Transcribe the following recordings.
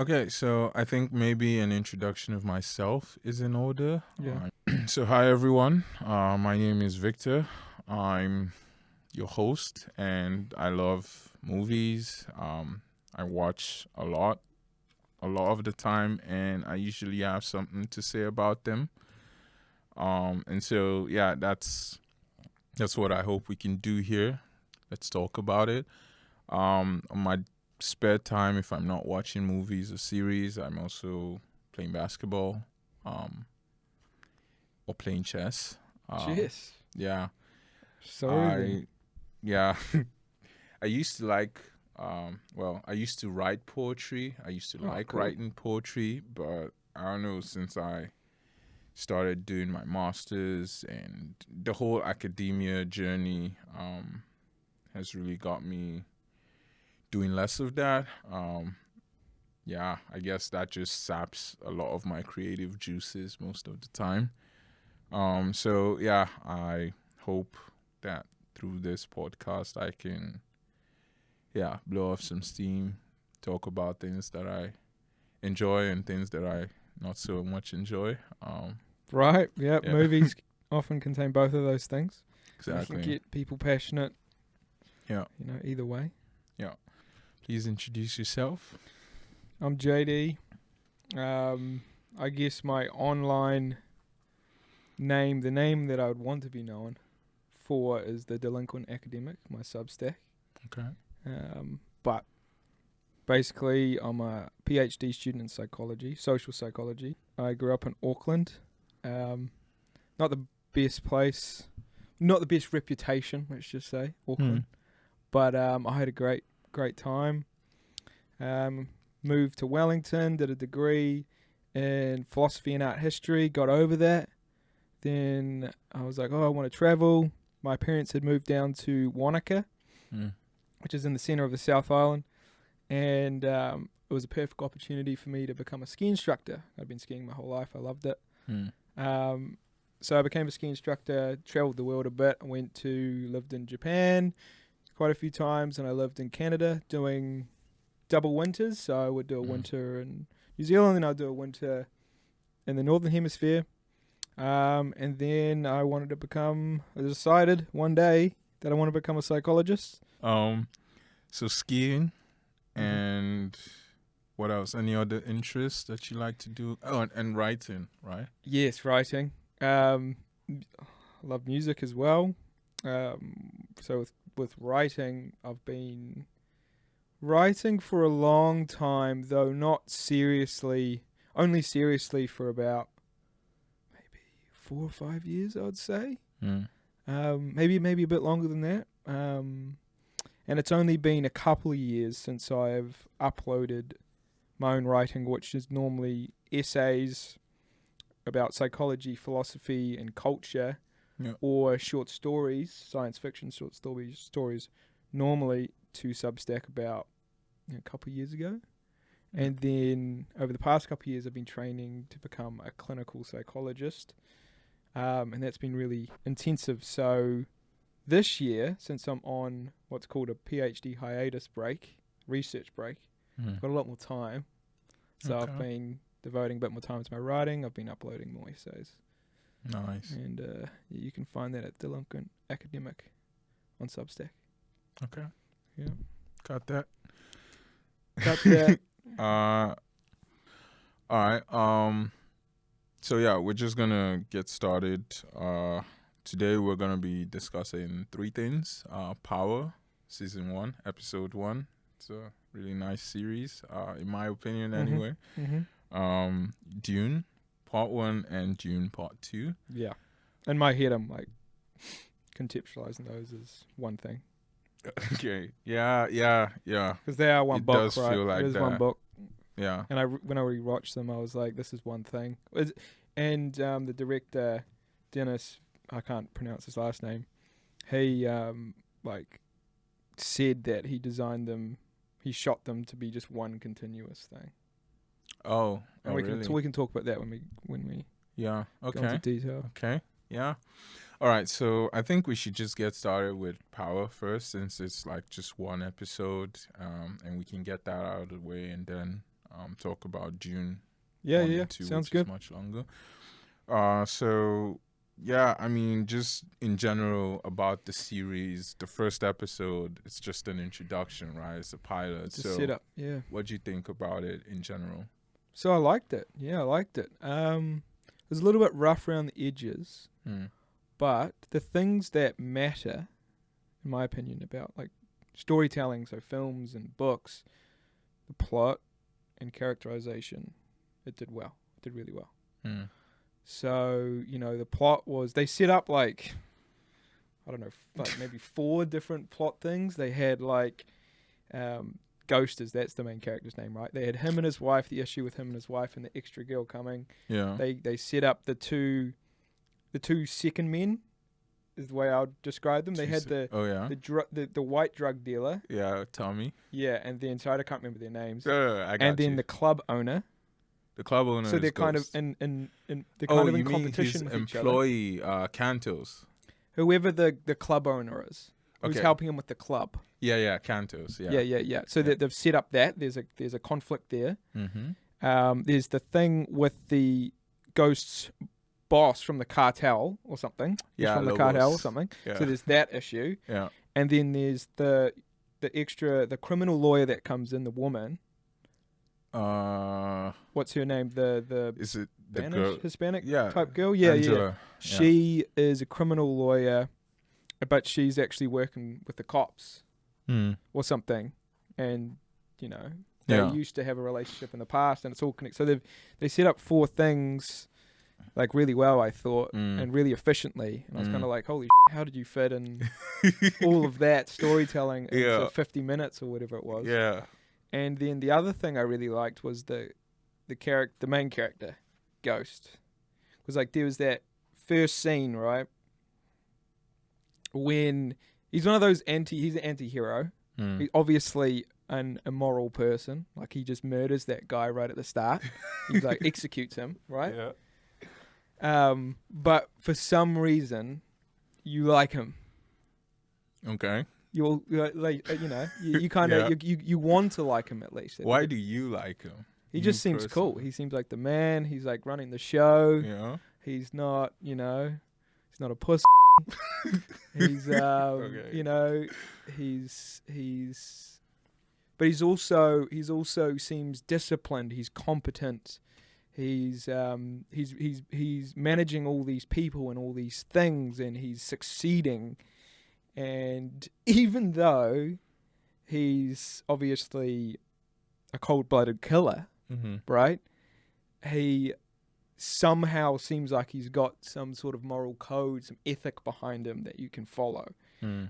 Okay, so I think maybe an introduction of myself is in order. Yeah. So hi everyone. My name is Victor. I'm your host, and I love movies. I watch a lot of the time, and I usually have something to say about them. And so yeah, that's what I hope we can do here. Let's talk about it. On my spare time, if I'm not watching movies or series, I'm also playing basketball, or playing chess. Cheers. Yeah, Sorry then. I yeah, I used to like. I used to write poetry. I used to Oh, like cool. writing poetry, but I don't know, since I started doing my masters and the whole academia journey has really got me doing less of that. Yeah, I guess that just saps a lot of my creative juices most of the time. So yeah, I hope that through this podcast I can, yeah, blow off some steam, talk about things that I enjoy and things that I not so much enjoy. Right. Yeah. Yeah, Movies often contain both of those things. You can exactly. get people passionate. Yeah, Either way. yeah. Please introduce yourself. I'm JD. I guess my online name, the name that I would want to be known for, is the Delinquent Academic, my Substack. Okay. But basically, I'm a PhD student in psychology, social psychology. I grew up in Auckland. Not the best place, not the best reputation, let's just say, Auckland. But I had a great time. Moved to Wellington, did a degree in philosophy and art history, got over that. Then I was like, I want to travel. My parents had moved down to Wanaka, which is in the centre of the South Island. And it was a perfect opportunity for me to become a ski instructor. I'd been skiing my whole life. I loved it. So I became a ski instructor, travelled the world a bit. I lived in Japan quite a few times, and I lived in Canada doing double winters. So I would do a winter in New Zealand, and I'd do a winter in the Northern Hemisphere. And then I decided one day that I want to become a psychologist. So skiing and what else? Any other interests that you like to do? Oh, and writing, right? Yes, writing. I love music as well. So with writing, I've been writing for a long time, though not seriously. Only seriously for about maybe 4 or 5 years, I'd say. Maybe a bit longer than that. And it's only been a couple of years since I've uploaded my own writing, which is normally essays about psychology, philosophy, and culture, or short stories, science fiction short stories, normally to Substack about a couple of years ago. And then over the past couple of years, I've been training to become a clinical psychologist, and that's been really intensive. So this year, since I'm on what's called a PhD hiatus break, research break, I've got a lot more time. So I've been devoting a bit more time to my writing. I've been uploading more essays. Nice. And you can find that at Delinquent Academic on Substack. Okay. Yeah. Got that. Got that. All right. So yeah, we're just gonna get started. Today we're gonna be discussing 3 things. Power, season 1, episode 1. It's a really nice series, in my opinion, anyway. Dune, part 1, and Dune, part 2. Yeah. In my head, I'm like conceptualizing those as one thing. Okay. Yeah. Because they are one It book, does right? feel like it is that. one book. Yeah. And when I rewatched them, I was like, this is one thing. And the director, Denis, I can't pronounce his last name, he said that he designed them, he shot them to be just one continuous thing. Oh, and we can talk about that when we yeah. go into Okay. detail. Okay. Yeah. All right. So I think we should just get started with Power first, since it's like just one episode, and we can get that out of the way, and then talk about Dune. Yeah, 1 yeah. and 2, Sounds which good. is much longer. So yeah, I mean, just in general about the series, the first episode, it's just an introduction, right? It's a pilot. It's a So setup. Yeah. what do you think about it in general? So I liked it. Yeah, I liked it. It was a little bit rough around the edges, but the things that matter, in my opinion, about like storytelling, so films and books, the plot and characterization, it did well. It did really well. So, the plot was, they set up like, I don't know, like maybe 4 different plot things. They had like, Ghosters, that's the main character's name, right? They had him and his wife, the issue with him and his wife and the extra girl coming. Yeah. They set up the two second men, is the way I would describe them. They had the white drug dealer. Yeah, Tommy. Yeah, and then, so I can't remember their names. I got and then you. the club owner. The club owner. So they're kind of in they're kind of in competition with each other. Employee Cantos. Whoever the club owner is, who's helping him with the club. Yeah, Cantos. Yeah. So they've set up that there's a conflict there. There's the thing with the ghost's boss from the cartel or something. Yeah, from the cartel or something. Yeah. So there's that issue. Yeah. And then there's the criminal lawyer that comes in, the woman. What's her name? The is it the Spanish, girl? Hispanic Yeah, type girl? Yeah, Angela. yeah. She is a criminal lawyer, but she's actually working with the cops or something. And, they used to have a relationship in the past, and it's all connected. So they set up 4 things like really well, I thought, and really efficiently. And I was kind of like, holy shit, how did you fit in all of that storytelling into 50 minutes or whatever it was? Yeah. And then the other thing I really liked was the main character, Ghost. Because like there was that first scene, right, when he's one of those he's an anti-hero. He's obviously an immoral person. Like he just murders that guy right at the start. He like executes him, right? Yeah. But for some reason, you like him. Okay. You kind of you want to like him at least. Why do you like him? He just seems cool. He seems like the man. He's like running the show. Yeah. He's not, he's not a puss. He's but he's also seems disciplined. He's competent. He's managing all these people and all these things, and he's succeeding. And even though he's obviously a cold-blooded killer, right? He somehow seems like he's got some sort of moral code, some ethic behind him that you can follow,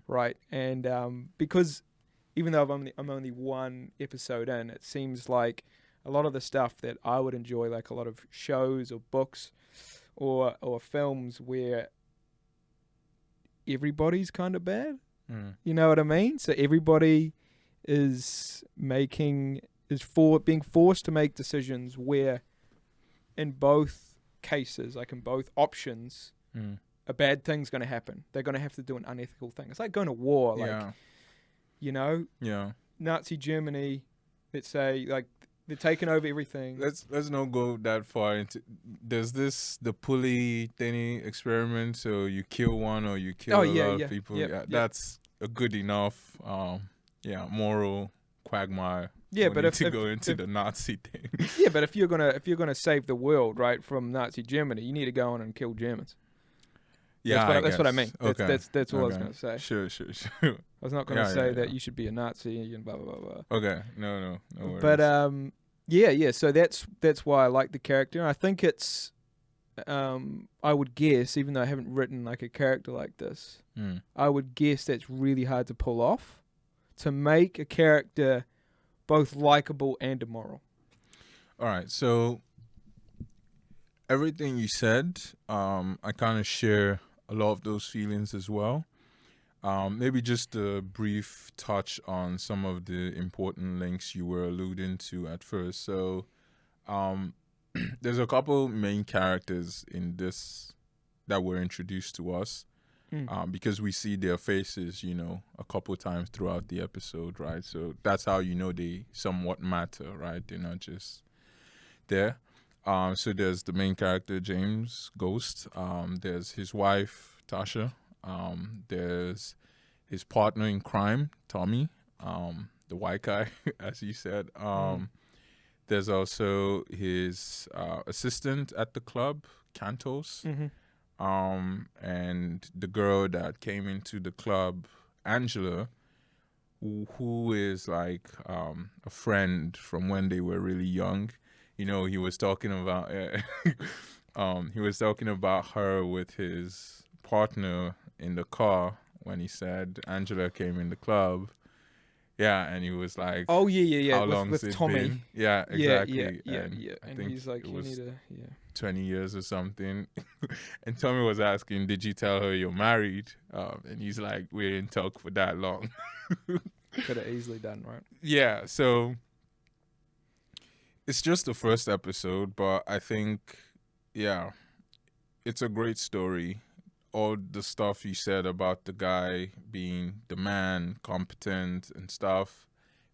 right? And because even though I'm only 1 episode in, it seems like a lot of the stuff that I would enjoy, like a lot of shows or books or films where everybody's kind of bad. You know what I mean? So everybody is being forced to make decisions where in both cases, like in both options, a bad thing's going to happen. They're going to have to do an unethical thing. It's like going to war, Nazi Germany, let's say, like they're taking over everything. Let's not go that far into. There's the pulley thingy experiment. So you kill one or you kill a lot of people. That's a good enough, moral quagmire. Yeah, but if go into the Nazi thing. Yeah, but if you're gonna save the world, right, from Nazi Germany, you need to go on and kill Germans. Yeah, that's what I mean. Okay. That's all I was gonna say. Sure. I was not gonna say that you should be a Nazi and blah blah blah blah. Okay, no worries. But so that's why I like the character. And I think it's, I would guess, even though I haven't written like a character like this, I would guess that's really hard to pull off, to make a character both likable and immoral. All right, so everything you said, I kind of share a lot of those feelings as well. Maybe just a brief touch on some of the important links you were alluding to at first. So there's a couple main characters in this that were introduced to us. because we see their faces, a couple times throughout the episode, right? So that's how they somewhat matter, right? They're not just there. So there's the main character, James Ghost. There's his wife, Tasha. There's his partner in crime, Tommy, the white guy, as you said. There's also his assistant at the club, Cantos. And the girl that came into the club, Angela, who is like a friend from when they were really young. He was talking about her with his partner in the car when he said Angela came in the club. Yeah, and he was like, "Oh yeah. How long with has it Tommy. been?" Yeah, exactly. Yeah. I And think he's like, it "You was need to 20 years or something. And Tommy was asking, "Did you tell her you're married?" And he's like, "We didn't talk for that long." Could have easily done, right? Yeah, so it's just the first episode, but I think, yeah, it's a great story. All the stuff you said about the guy being the man, competent and stuff,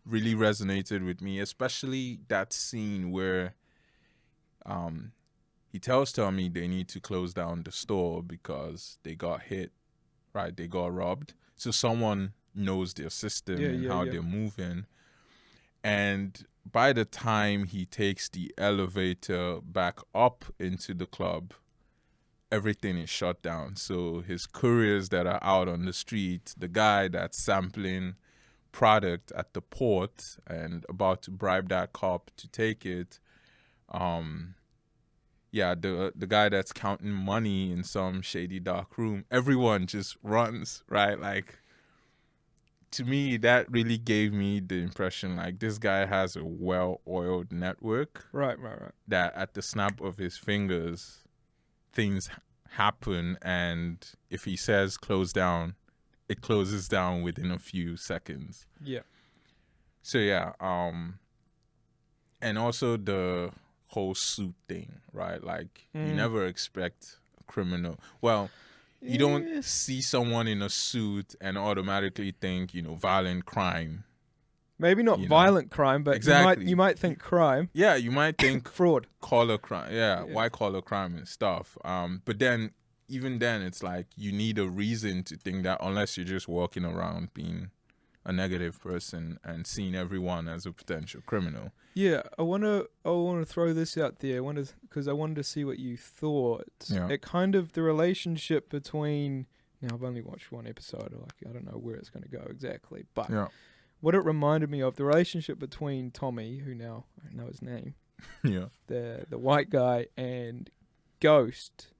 really resonated with me, especially that scene where he tells Tommy they need to close down the store because they got hit, right? They got robbed. So someone knows their system and how they're moving. And by the time he takes the elevator back up into the club, everything is shut down. So his couriers that are out on the street, the guy that's sampling product at the port and about to bribe that cop to take it, the guy that's counting money in some shady dark room, everyone just runs, right? Like, to me, that really gave me the impression like this guy has a well-oiled network. Right. That at the snap of his fingers, things happen, and if he says close down, it closes down within a few seconds. Yeah. So yeah, and also the whole suit thing, right? Like you never expect a criminal. Well, you don't see someone in a suit and automatically think, violent crime. Maybe not violent crime, but exactly. you might think crime. Yeah, you might think fraud, collar crime. Yeah, white collar crime and stuff. But then even then, it's like you need a reason to think that, unless you're just walking around being a negative person and seeing everyone as a potential criminal. Yeah, I want to throw this out there. Because I wanted to see what you thought. Yeah. It kind of the relationship between. Now I've only watched one episode. I don't know where it's going to go exactly, but what it reminded me of, the relationship between Tommy, who now I don't know his name, the white guy, and Ghost,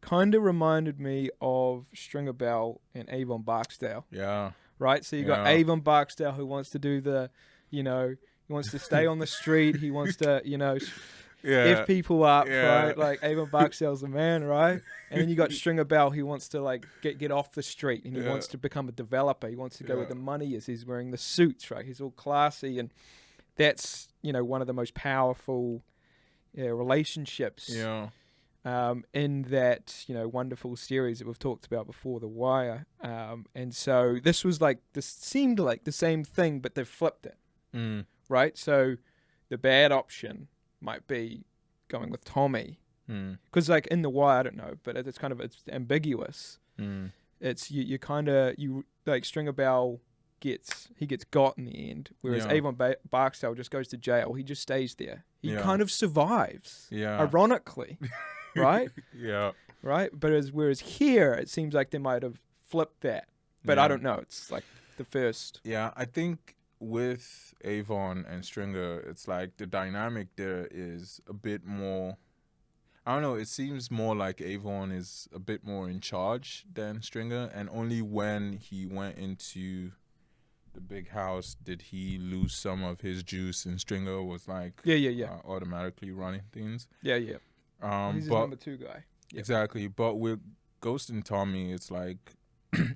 kind of reminded me of Stringer Bell and Avon Barksdale. Yeah. Right? So you got Avon Barksdale, who wants to do the, he wants to stay on the street. He wants to, F people up, right? Like Avon Barksdale's the man, right? And then you got Stringer Bell, who wants to like get off the street, and he wants to become a developer. He wants to go where the money is. He's wearing the suits, right? He's all classy, and that's one of the most powerful relationships. Yeah. In that wonderful series that we've talked about before, The Wire, and so this seemed like the same thing, but they've flipped it, right? So the bad option might be going with Tommy, because like in The Wire, I don't know, but it's ambiguous. It's you kind of like Stringer Bell gets got in the end, whereas Avon Barksdale just goes to jail. He just stays there. He kind of survives, ironically. Right? Yeah. Right? But whereas here, it seems like they might have flipped that. But I don't know. It's like the first. Yeah, I think with Avon and Stringer, it's like the dynamic there is a bit more, I don't know, it seems more like Avon is a bit more in charge than Stringer. And only when he went into the big house did he lose some of his juice, and Stringer was like automatically running things. Yeah. He's his number 2 guy. Yep. Exactly. But with Ghost and Tommy, it's like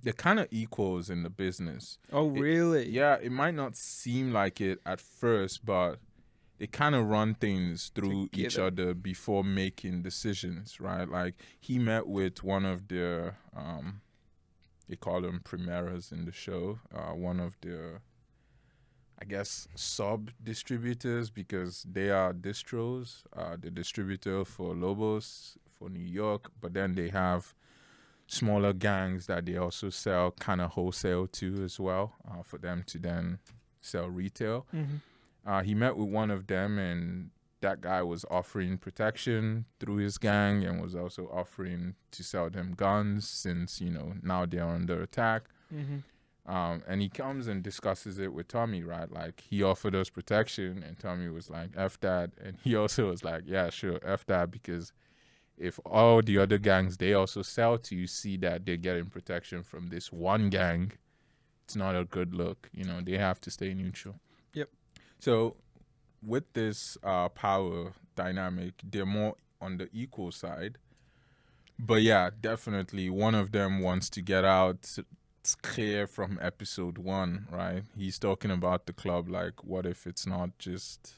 they're kind of equals in the business. Oh, really? It might not seem like it at first, but they kind of run things through each other before making decisions, right? Like he met with one of their they call them primeras in the show. One of the, I guess, sub distributors, because they are distros, the distributor for Lobos for New York, but then they have smaller gangs that they also sell kind of wholesale to as well, for them to then sell retail. He met with one of them, and that guy was offering protection through his gang and was also offering to sell them guns, since, now they're under attack. And he comes and discusses it with Tommy, right? Like, he offered us protection, and Tommy was like, F that. And he also was like, yeah, sure, F that, because if all the other gangs they also sell to see that they're getting protection from this one gang, it's not a good look. They have to stay neutral. Yep. So with this power dynamic, they're more on the equal side. But yeah, definitely one of them wants to get out. It's clear from episode 1, right? He's talking about the club, like, what if it's not just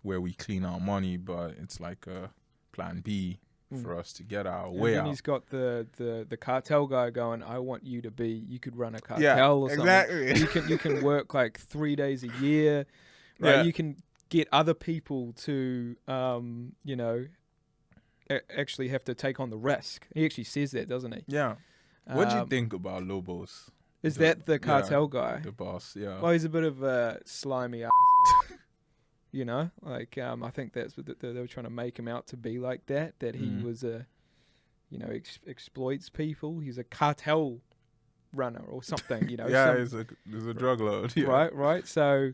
where we clean our money, but it's like a plan B for us to get our way out. And he's got the cartel guy going, I want you to be, you could run a cartel or something. Exactly. You can work like 3 days a year, right? Yeah. You can get other people to, actually have to take on the risk. He actually says that, doesn't he? Yeah. What do you think about Lobos? Is that the cartel guy? The boss, yeah. Well, he's a bit of a slimy ass. I think that's what they were trying to make him out to be, like that he was a, exploits people. He's a cartel runner or something, Yeah, he's a drug lord. Yeah. Right. So,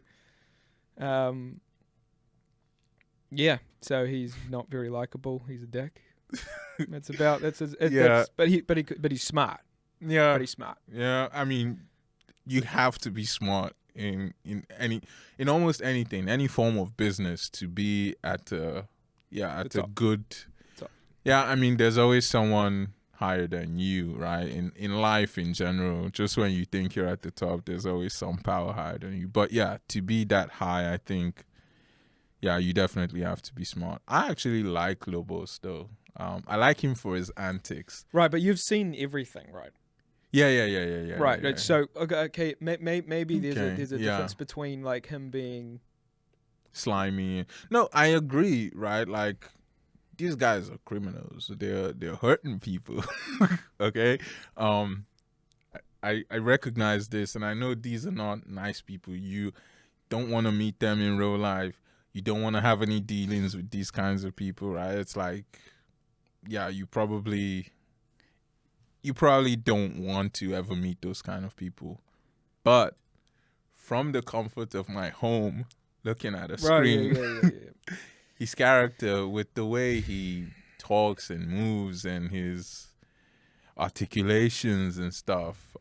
so he's not very likable. He's a dick. But he's smart. Yeah. But he's smart. Yeah, I mean, you have to be smart in almost anything, any form of business, to be at a good Top. Yeah, I mean, there's always someone higher than you, right? In life in general, just when you think you're at the top, there's always some power higher than you. But yeah, to be that high, I think, yeah, you definitely have to be smart. I actually like Lobos though. I like him for his antics. Right, but you've seen everything, right? Yeah. Right. Yeah. So okay, maybe there's a yeah. difference between like him being slimy. No, I agree. Right, like, these guys are criminals. They're hurting people. Okay. I recognize this, and I know these are not nice people. You don't want to meet them in real life. You don't want to have any dealings with these kinds of people, right? It's like, yeah, you probably don't want to ever meet those kind of people. But from the comfort of my home, looking at a screen, yeah. his character, with the way he talks and moves and his articulations and stuff,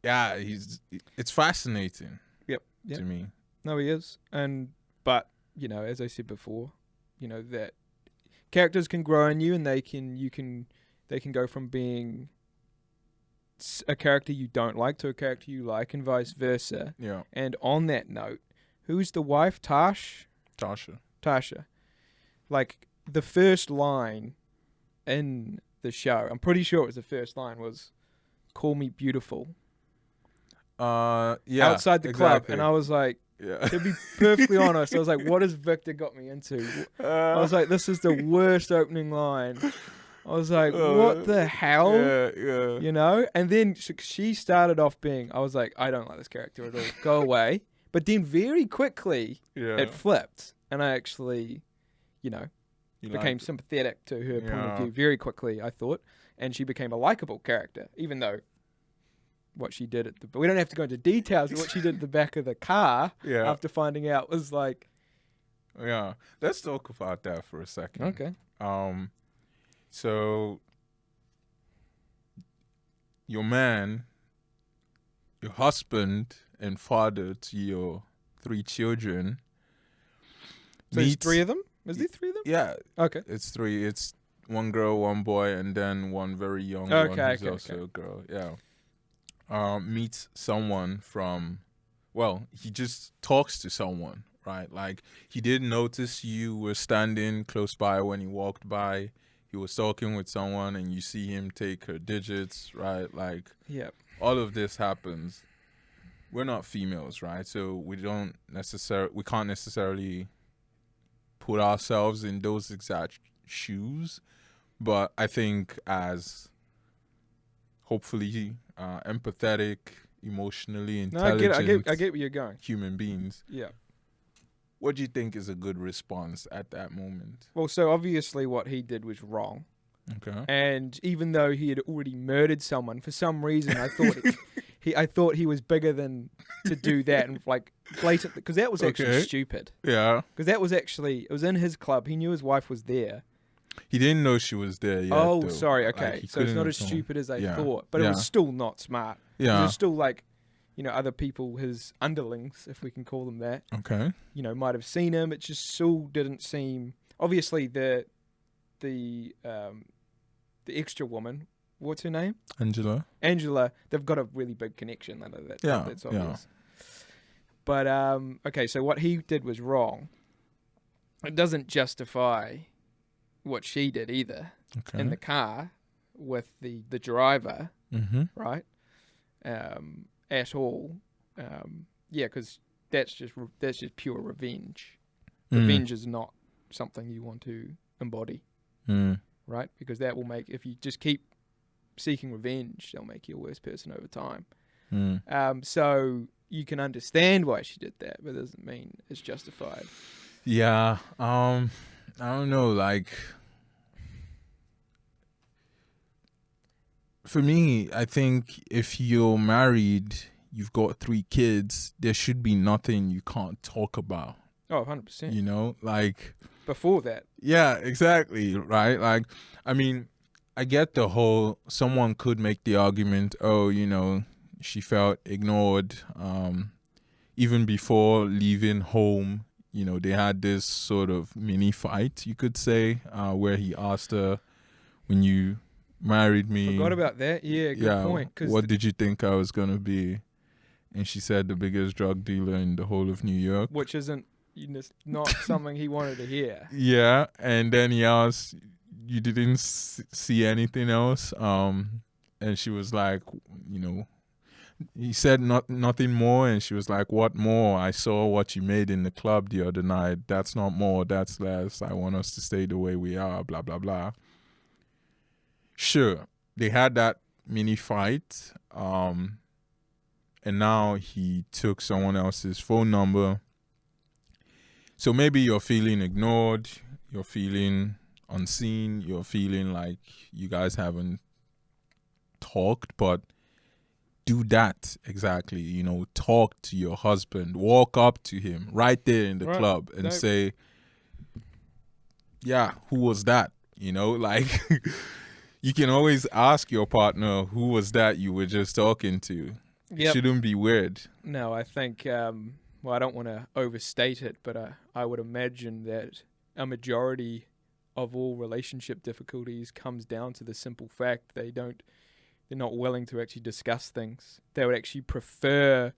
it's fascinating. Yep. To me. No, he is. But as I said before, that characters can grow in you, and they can go from being a character you don't like to a character you like, and vice versa. Yeah. And on that note, who's the wife? Tasha. Like, the first line in the show, I'm pretty sure it was the first line, was "Call me beautiful." Yeah. Outside the club, and I was like, yeah. to be perfectly honest, I was like, what has Victor got me into? I was like, this is the worst opening line. I was like, what the hell? Yeah. And then she started off being, I was like, I don't like this character at all. Go away. But then very quickly, it flipped. And I actually, became sympathetic to her point of view very quickly, I thought. And she became a likable character, even though what she did but we don't have to go into details of what she did at the back of the car after finding out was like. Yeah. Let's talk about that for a second. Okay. So your man, your husband and father to your 3 children. So there's 3 of them? Is there 3 of them? Yeah. Okay. It's 3. It's 1 girl, 1 boy, and then 1 very young one who's also a girl. Yeah. Meets someone from, well, he just talks to someone, right? Like, he didn't notice you were standing close by when he walked by. he was talking with someone and you see him take her digits, right? Like, Yeah. all of this happens. We're not females, right? So we can't necessarily put ourselves in those exact shoes. But I think as hopefully empathetic, emotionally No, I get intelligent I get where you're going. human beings, Yeah. what do you think is a good response at that moment? Well, so obviously what he did was wrong. Okay. And even though he had already murdered someone, for some reason I thought he was bigger than to do that and like blatant, because that was actually Okay. stupid. Yeah. Because that was actually, it was in his club. He knew his wife was there. He didn't know she was there yet. Oh, though. sorry. Like, Okay, he so it's couldn't not have as told. stupid as I Yeah. thought, but it Yeah. was still not smart. It Yeah. was still like, other people, his underlings, if we can call them that, Okay. might have seen him. It just still didn't seem. Obviously, the extra woman, what's her name? Angela. They've got a really big connection. That's obvious. But okay, so what he did was wrong. It doesn't justify what she did either. Okay. In the car with the driver, Mm-hmm. right? At all. Yeah, because that's just pure revenge. Revenge is not something you want to embody, right? Because that will make, if you just keep seeking revenge, they'll make you a worse person over time. So you can understand why she did that, but it doesn't mean it's justified. Yeah. I don't know. Like, for me, I think if you're married, you've got 3 kids, there should be nothing you can't talk about. Oh, 100%. You know, like, Before that. yeah, exactly, right? Like, I mean, I get the whole, someone could make the argument, oh, she felt ignored. Even before leaving home, they had this sort of mini fight, you could say, where he asked her, when you married me. Forgot about that. Yeah, good point. What did you think I was going to be? And she said the biggest drug dealer in the whole of New York. Which isn't not something he wanted to hear. Yeah, and then he asked, you didn't see anything else? And she was like, he said nothing more, and she was like, what more? I saw what you made in the club the other night. That's not more, that's less. I want us to stay the way we are, blah, blah, blah. Sure, they had that mini fight, and now he took someone else's phone number. So maybe you're feeling ignored, you're feeling unseen, you're feeling like you guys haven't talked, but do that exactly. Talk to your husband, walk up to him right there in the club and say, yeah, who was that? Like, you can always ask your partner, who was that you were just talking to? Yep. It shouldn't be weird. No, I think, I don't want to overstate it, but I would imagine that a majority of all relationship difficulties comes down to the simple fact they're not willing to actually discuss things. They would actually prefer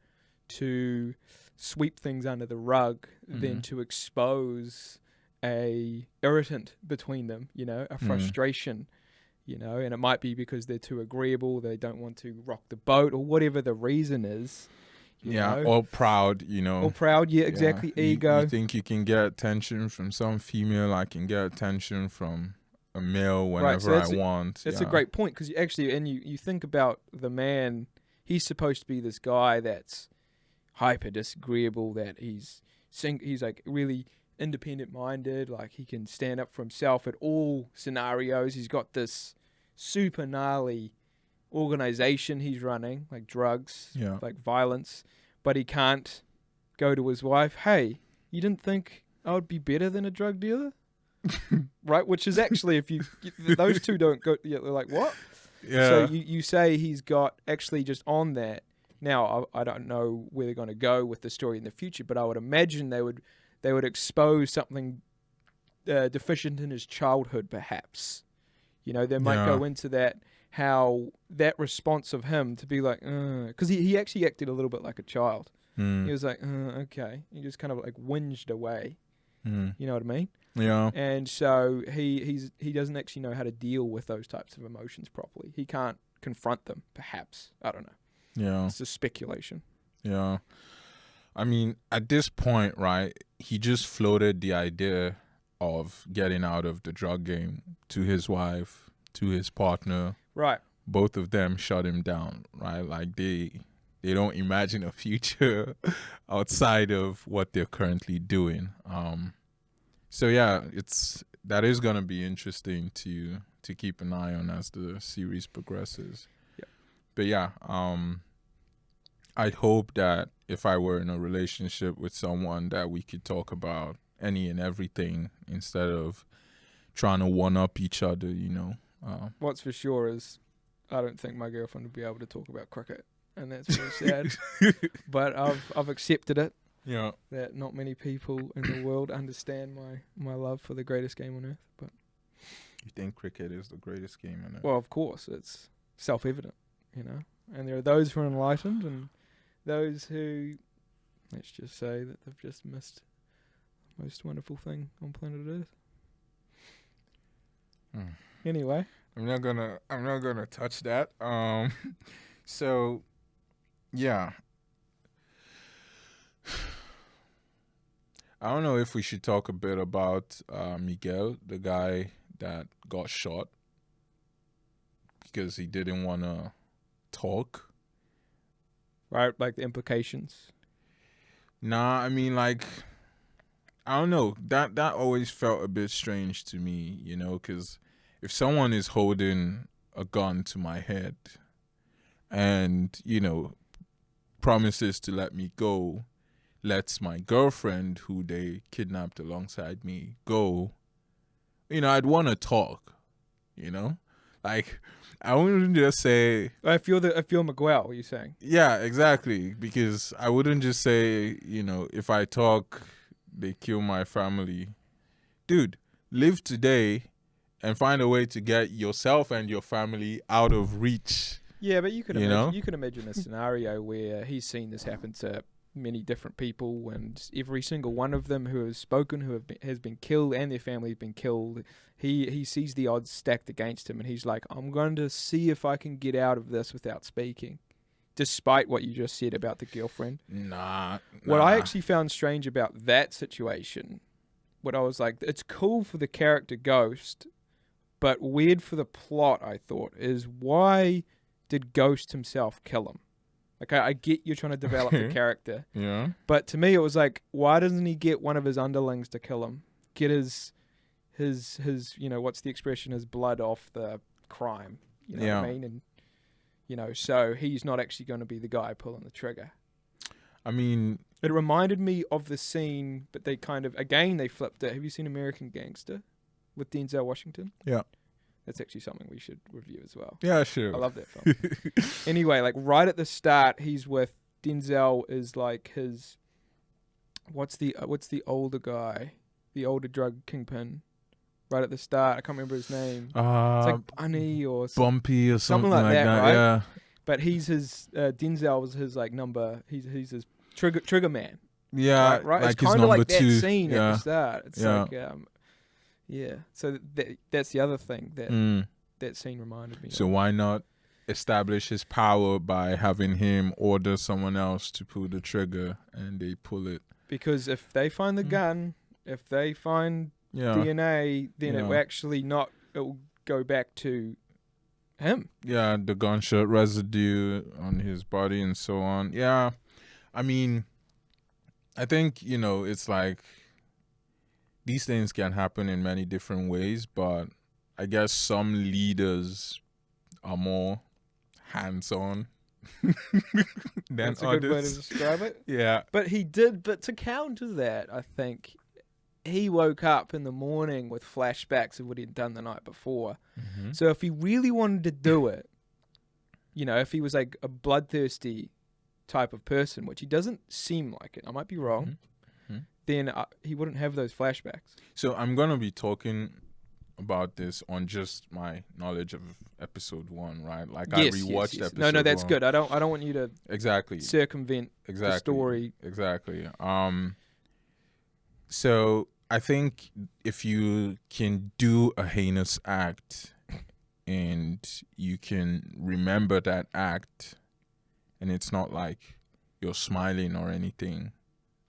to sweep things under the rug than to expose a irritant between them, a frustration, and it might be because they're too agreeable, they don't want to rock the boat, or whatever the reason is. You know? Or proud, Or proud, yeah, exactly. Ego. You think you can get attention from some female, I can get attention from a male whenever I want. That's a great point, because you think about the man, he's supposed to be this guy that's hyper disagreeable, that he's like really independent minded, like he can stand up for himself at all scenarios. He's got this super gnarly organization he's running, like drugs, like violence, but he can't go to his wife, hey, you didn't think I would be better than a drug dealer? Right? Which is actually, if those two don't go, they're like, what? Yeah. So you say he's got actually just on that. Now, I don't know where they're going to go with the story in the future, but I would imagine they would expose something deficient in his childhood, perhaps. They might go into that, how that response of him to be like, because he actually acted a little bit like a child. He was like, okay. He just kind of like whinged away. Mm. You know what I mean? Yeah. And so he doesn't actually know how to deal with those types of emotions properly. He can't confront them, perhaps. I don't know. Yeah. It's just speculation. Yeah. I mean, at this point, right, he just floated the idea of getting out of the drug game to his wife, to his partner. Right. Both of them shut him down, right? Like they don't imagine a future outside of what they're currently doing. So yeah, that is gonna be interesting to keep an eye on as the series progresses. Yep. But yeah, I'd hope that if I were in a relationship with someone that we could talk about any and everything instead of trying to one up each other, you know. What's for sure is I don't think my girlfriend would be able to talk about cricket, and that's very sad. But I've accepted it. Yeah. That not many people in the world understand my love for the greatest game on earth. But You think cricket is the greatest game on earth? well, of course, it's self-evident, you know. And there are those who are enlightened and those who, let's just say that they've just missed the most wonderful thing on planet Earth. Anyway, I'm not gonna touch that. So yeah. I don't know if we should talk a bit about Miguel, the guy that got shot because he didn't want to talk. right, like the implications. Nah, I mean, like, I don't know. That always felt a bit strange to me, you know, because if someone is holding a gun to my head and, you know, promises to let me go, lets my girlfriend, who they kidnapped alongside me, go, you know, I'd want to talk, you know? Like, I wouldn't just say... If you're Miguel, you're saying? Yeah, exactly. Because I wouldn't just say, you know, if I talk, they kill my family. Dude, live today and find a way to get yourself and your family out of reach. Yeah, but you could You imagine a scenario where he's seen this happen to many different people, and every single one of them who has spoken, has been killed, and their family has been killed. He sees the odds stacked against him, and he's like, I'm going to see if I can get out of this without speaking, despite what you just said about the girlfriend. Nah. What I actually found strange about that situation, what I was like, it's cool for the character Ghost, but weird for the plot, I thought, is why did Ghost himself kill him? Like, I get you're trying to develop the character. Yeah. But to me, it was like, why doesn't he get one of his underlings to kill him? Get his you know, what's the expression? His blood off the crime. You know what I mean? And, you know, so he's not actually going to be the guy pulling the trigger. I mean... It reminded me of the scene, but they kind of, again, they flipped it. Have you seen American Gangster with Denzel Washington? Yeah. That's actually something we should review as well. Yeah, sure. I love that film. Anyway, like right at the start, he's with Denzel is like his. What's the older guy, the older drug kingpin? Right at the start, I can't remember his name. It's like Bunny or Bumpy or something like that, right? Yeah. But he's his Denzel was his like number. He's his trigger man. Yeah, right. like It's his kind of number like that two. scene at the start. It's Yeah. like yeah. So that's the other thing that scene reminded me. So of. why not establish his power by having him order someone else to pull the trigger and they pull it? Because if they find the gun, if they find DNA, then it will actually it will go back to him. Yeah, the gunshot residue on his body and so on. Yeah, I mean, I think, you know, it's like these things can happen in many different ways, but I guess some leaders are more hands-on than That's a others. good way to describe it. Yeah. But to counter that, I think he woke up in the morning with flashbacks of what he'd done the night before. Mm-hmm. So if he really wanted to do it, you know, if he was like a bloodthirsty type of person, which he doesn't seem like it, I might be wrong, then he wouldn't have those flashbacks. So I'm going to be talking about this on just my knowledge of episode 1, right? Like Yes, I rewatched yes. episode No, that's 1. good. I don't want you to Exactly. circumvent the story. Exactly. So I think if you can do a heinous act and you can remember that act and it's not like you're smiling or anything,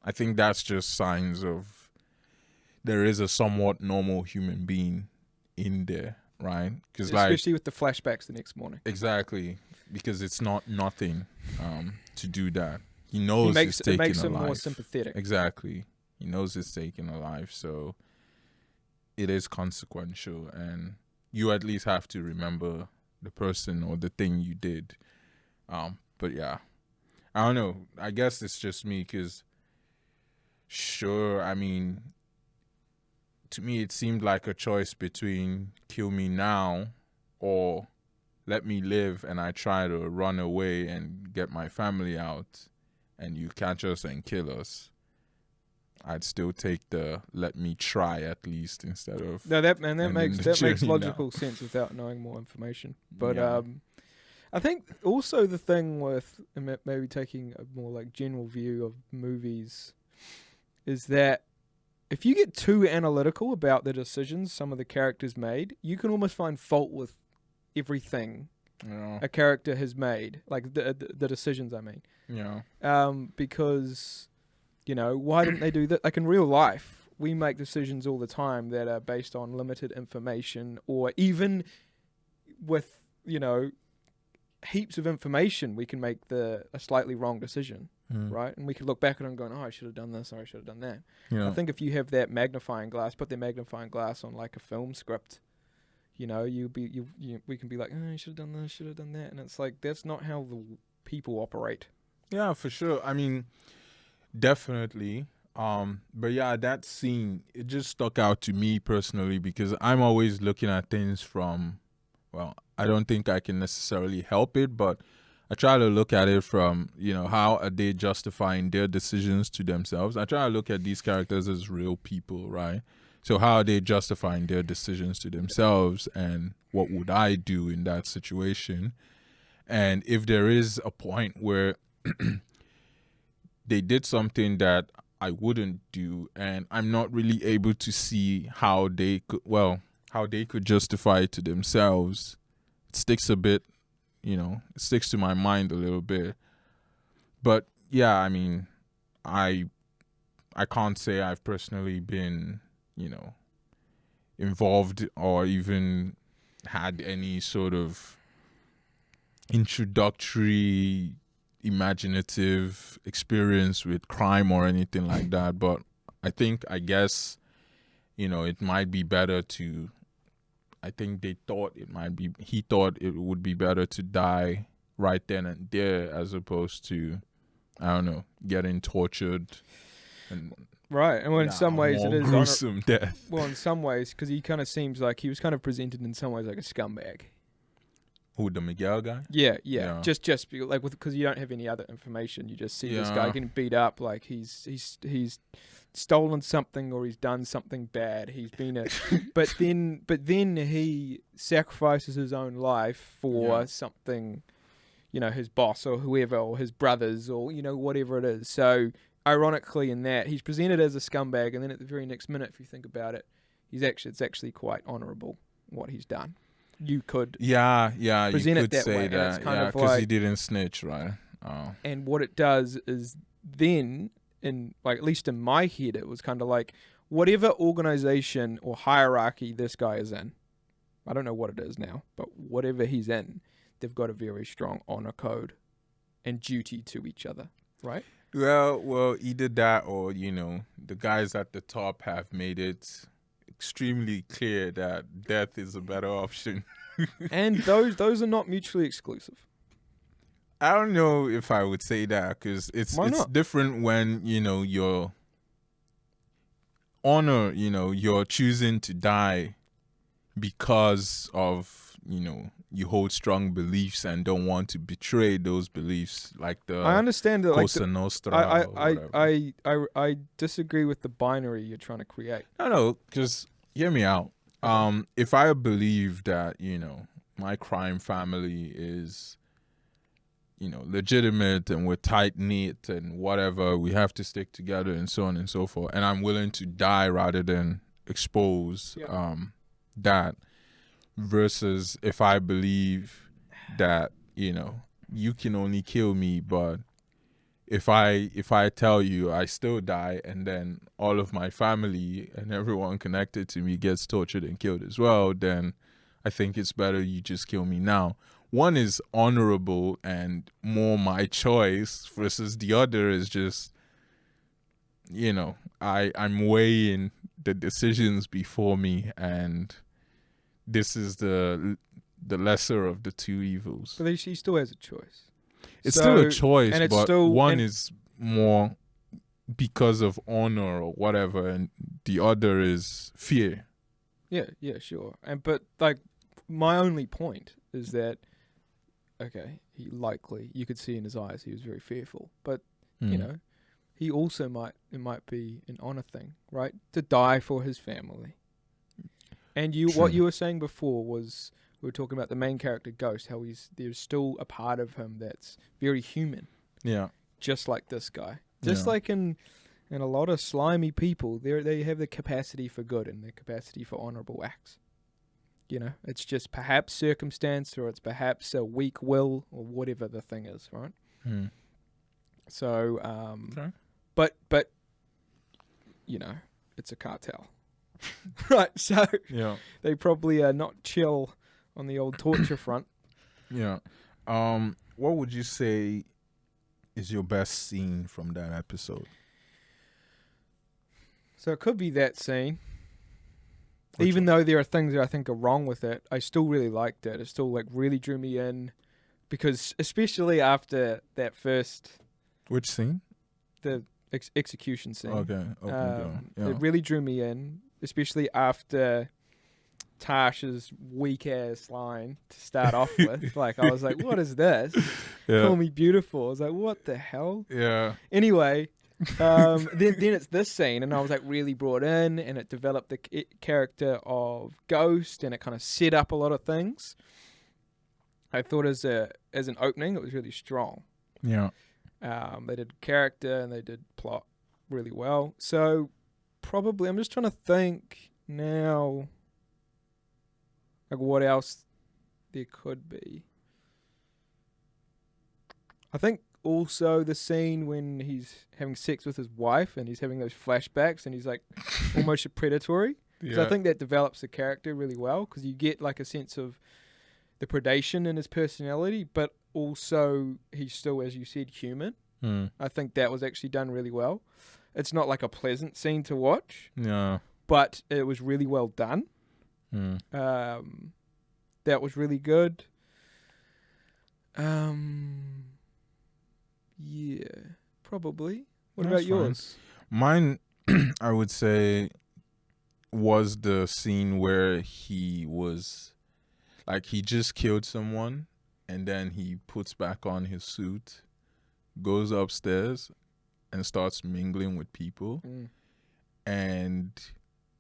I think that's just signs of there is a somewhat normal human being in there, right? Because especially with the flashbacks the next morning. Exactly, because it's not nothing to do that. He knows it's taking a life. It makes him more sympathetic. Exactly. He knows it's taking a life, so it is consequential, and you at least have to remember the person or the thing you did. But yeah, I don't know. I guess it's just me because, sure, I mean, to me it seemed like a choice between kill me now or let me live and I try to run away and get my family out and you catch us and kill us. I'd still take the let me try at least instead of that makes logical sense without knowing more information. But yeah. I think also the thing with maybe taking a more like general view of movies is that if you get too analytical about the decisions some of the characters made, you can almost find fault with everything a character has made, like the decisions I mean. Yeah. Because, you know, why didn't they do that? Like in real life, we make decisions all the time that are based on limited information, or even with, you know, heaps of information, we can make a slightly wrong decision, right? And we can look back at it and go, oh, I should have done this or I should have done that. Yeah. I think if you have that magnifying glass, put that magnifying glass on like a film script, you know, we can be like, oh, I should have done this, should have done that. And it's like, that's not how the people operate. Yeah, for sure. I mean, definitely. But yeah, that scene, it just stuck out to me personally because I'm always looking at things from, well, I don't think I can necessarily help it, but I try to look at it from, you know, how are they justifying their decisions to themselves? I try to look at these characters as real people, right? So how are they justifying their decisions to themselves, and what would I do in that situation? And if there is a point where they did something that I wouldn't do, and I'm not really able to see how they could justify it to themselves, it sticks a bit, you know, it sticks to my mind a little bit. But yeah, I mean, I can't say I've personally been, you know, involved or even had any sort of introductory imaginative experience with crime or anything like that, but I guess, you know, it might be better to, I think he thought it would be better to die right then and there as opposed to, I don't know, getting tortured and right. And in some ways it is gruesome death. Well, in some ways, because he kind of seems like he was kind of presented in some ways like a scumbag. Who, the Miguel guy? Yeah. Just like because you don't have any other information, you just see this guy getting beat up like he's stolen something or he's done something bad. He's been but then he sacrifices his own life for something, you know, his boss or whoever or his brothers or, you know, whatever it is. So ironically in that he's presented as a scumbag, and then at the very next minute, if you think about it, it's actually quite honourable what he's done. You could present you could it that say way. that, because like, he didn't snitch, right? Oh. And what it does is then, in like at least in my head, it was kind of like whatever organization or hierarchy this guy is in, I don't know what it is now, but whatever he's in, they've got a very strong honor code and duty to each other, right? Well, either that or, you know, the guys at the top have made it extremely clear that death is a better option. And those are not mutually exclusive. I don't know if I would say that, because it's different when, you know, your honor, you know, you're choosing to die because of, you know, you hold strong beliefs and don't want to betray those beliefs, like the I understand that, Cosa Nostra. I disagree with the binary you're trying to create. No, because hear me out. If I believe that, you know, my crime family is, legitimate and we're tight knit and whatever, we have to stick together and so on and so forth. And I'm willing to die rather than expose that. Versus if I believe that you can only kill me, but if I tell you I still die, and then all of my family and everyone connected to me gets tortured and killed as well, then I think it's better you just kill me now. One is honorable and more my choice versus the other is just, I'm weighing the decisions before me, and this is the lesser of the two evils. But he still has a choice. It's still a choice, but one is more because of honor or whatever, and the other is fear. Yeah, sure. But like, my only point is that, okay, you could see in his eyes he was very fearful, but he also it might be an honor thing, right? To die for his family. And what you were saying before was, we were talking about the main character Ghost, how there's still a part of him that's very human. Yeah. Just like this guy. Just like in a lot of slimy people, they have the capacity for good and the capacity for honorable acts. It's just perhaps circumstance, or it's perhaps a weak will, or whatever the thing is, right? So, okay. But it's a cartel. Right, so they probably are not chill on the old torture front. Yeah. What would you say is your best scene from that episode? So it could be that scene. Even though there are things that I think are wrong with it, I still really liked it. It still really drew me in, because especially after that first... Which scene? The execution scene. Okay. It really drew me in, especially after Tasha's weak-ass line to start off with. I was like, what is this? Call me beautiful. I was like, what the hell? Yeah. Anyway... then it's this scene, and I was really brought in, and it developed the character of Ghost, and it kind of set up a lot of things. I thought as an opening, it was really strong. Yeah. They did character and they did plot really well. So probably, I'm just trying to think now, what else there could be. I think also the scene when he's having sex with his wife and he's having those flashbacks and he's almost predatory. Because I think that develops the character really well, because you get a sense of the predation in his personality, but also he's still, as you said, human. I think that was actually done really well. It's not a pleasant scene to watch, but it was really well done. That was really good. Yeah, probably. What about yours? Mine, I would say, was the scene where he was, he just killed someone, and then he puts back on his suit, goes upstairs, and starts mingling with people. And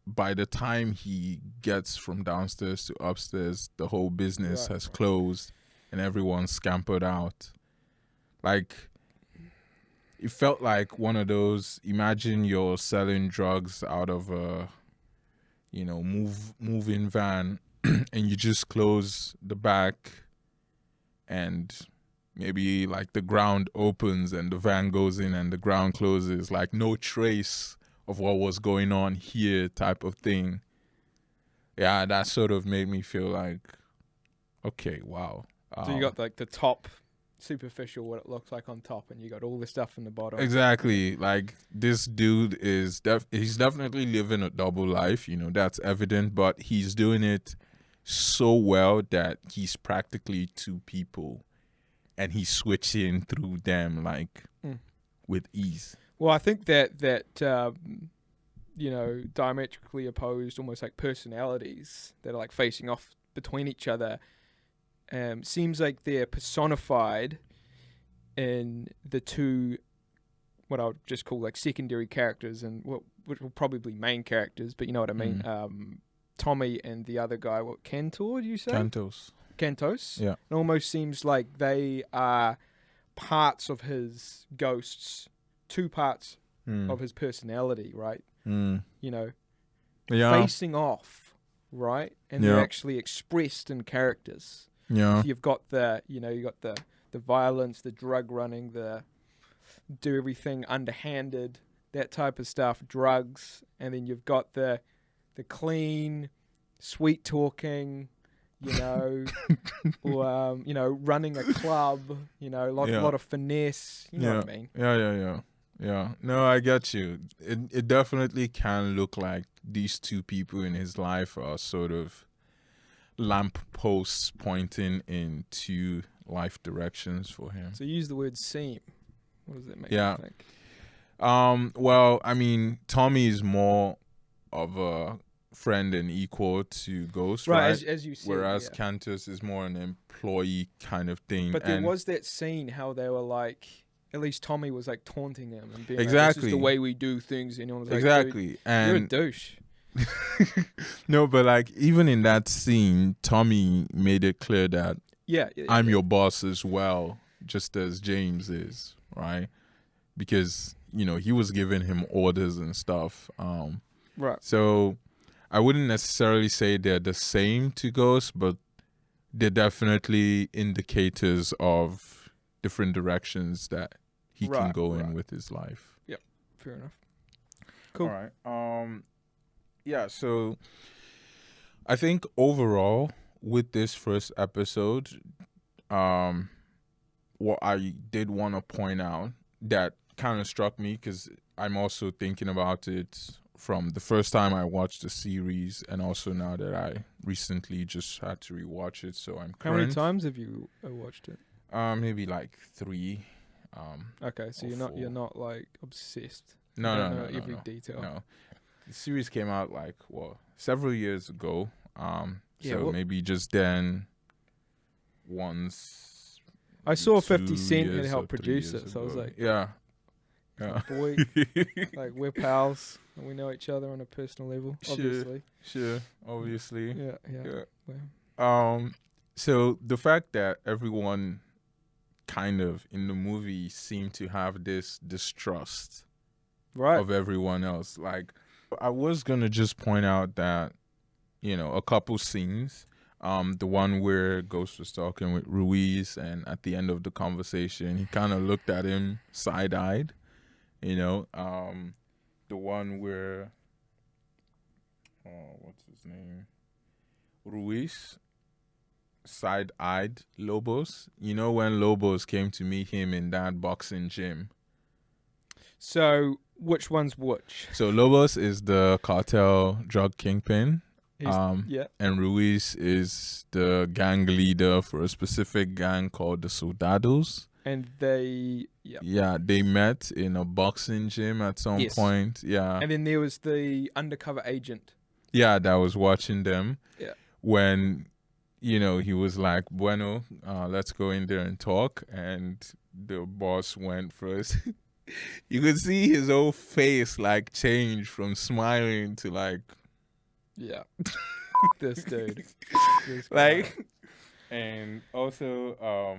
by the time he gets from downstairs to upstairs, the whole business has closed, and everyone's scampered out. It felt like one of those, imagine you're selling drugs out of a, moving van, and you just close the back, and maybe the ground opens and the van goes in and the ground closes, no trace of what was going on here type of thing. Yeah, that sort of made me feel okay, wow. So you got the top, superficial, what it looks like on top, and you got all the stuff in the bottom. Exactly. This dude is he's definitely living a double life, that's evident, but he's doing it so well that he's practically two people, and he's switching through them with ease. Well, I think that diametrically opposed, almost personalities that are facing off between each other, seems like they're personified in the two, what I would just call secondary characters, and which will probably be main characters, but you know what I mean. Tommy and the other guy, Cantor, do you say? Cantos. Yeah. It almost seems like they are parts of his ghosts, two parts of his personality, right? You know, facing off, right? And they're actually expressed in characters. Yeah. So you've got the violence, the drug running, the do everything underhanded, that type of stuff, drugs, and then you've got the clean, sweet talking, or running a club, a lot of finesse, you know what I mean? Yeah. No, I get you. It definitely can look like these two people in his life are sort of lampposts pointing in two life directions for him. So you use the word seem. What does that make you think? Well, I mean, Tommy is more of a friend and equal to Ghost, right? As you said. Whereas Cantus is more an employee kind of thing. But there was that scene how they were like, at least Tommy was like taunting him and being like, exactly, this is the way we do things. And he was like, exactly, and you're a douche. No, but like even in that scene, Tommy made it clear that I'm your boss as well, just as James is, right? Because he was giving him orders and stuff. Right. So I wouldn't necessarily say they're the same to Ghost, but they're definitely indicators of different directions that he can go in with his life. Yep. Fair enough. Cool. All right. Yeah, so I think overall with this first episode, what I did want to point out that kind of struck me, because I'm also thinking about it from the first time I watched the series, and also now that I recently just had to rewatch it, so I'm current. How many times have you watched it? Maybe like 3. Okay, so you're not like obsessed. No, every detail. No. The series came out like several years ago. Maybe just then once. I saw 50 Cent had helped produce it, so I was like, yeah. Boy, like we're pals and we know each other on a personal level, obviously. Sure, obviously. Yeah. Well. So the fact that everyone kind of in the movie seemed to have this distrust of everyone else. Like, I was gonna just point out that, a couple scenes. The one where Ghost was talking with Ruiz, and at the end of the conversation, he kind of looked at him side-eyed. The one where, what's his name? Ruiz side-eyed Lobos. When Lobos came to meet him in that boxing gym. So, which one's which? So, Lobos is the cartel drug kingpin. Yeah. And Ruiz is the gang leader for a specific gang called the Soldados. And they met in a boxing gym at some point. Yeah. And then there was the undercover agent. Yeah, that was watching them. Yeah. When, he was like, bueno, let's go in there and talk. And the boss went first. You could see his whole face like change from smiling to like, yeah. This dude. This like, and also,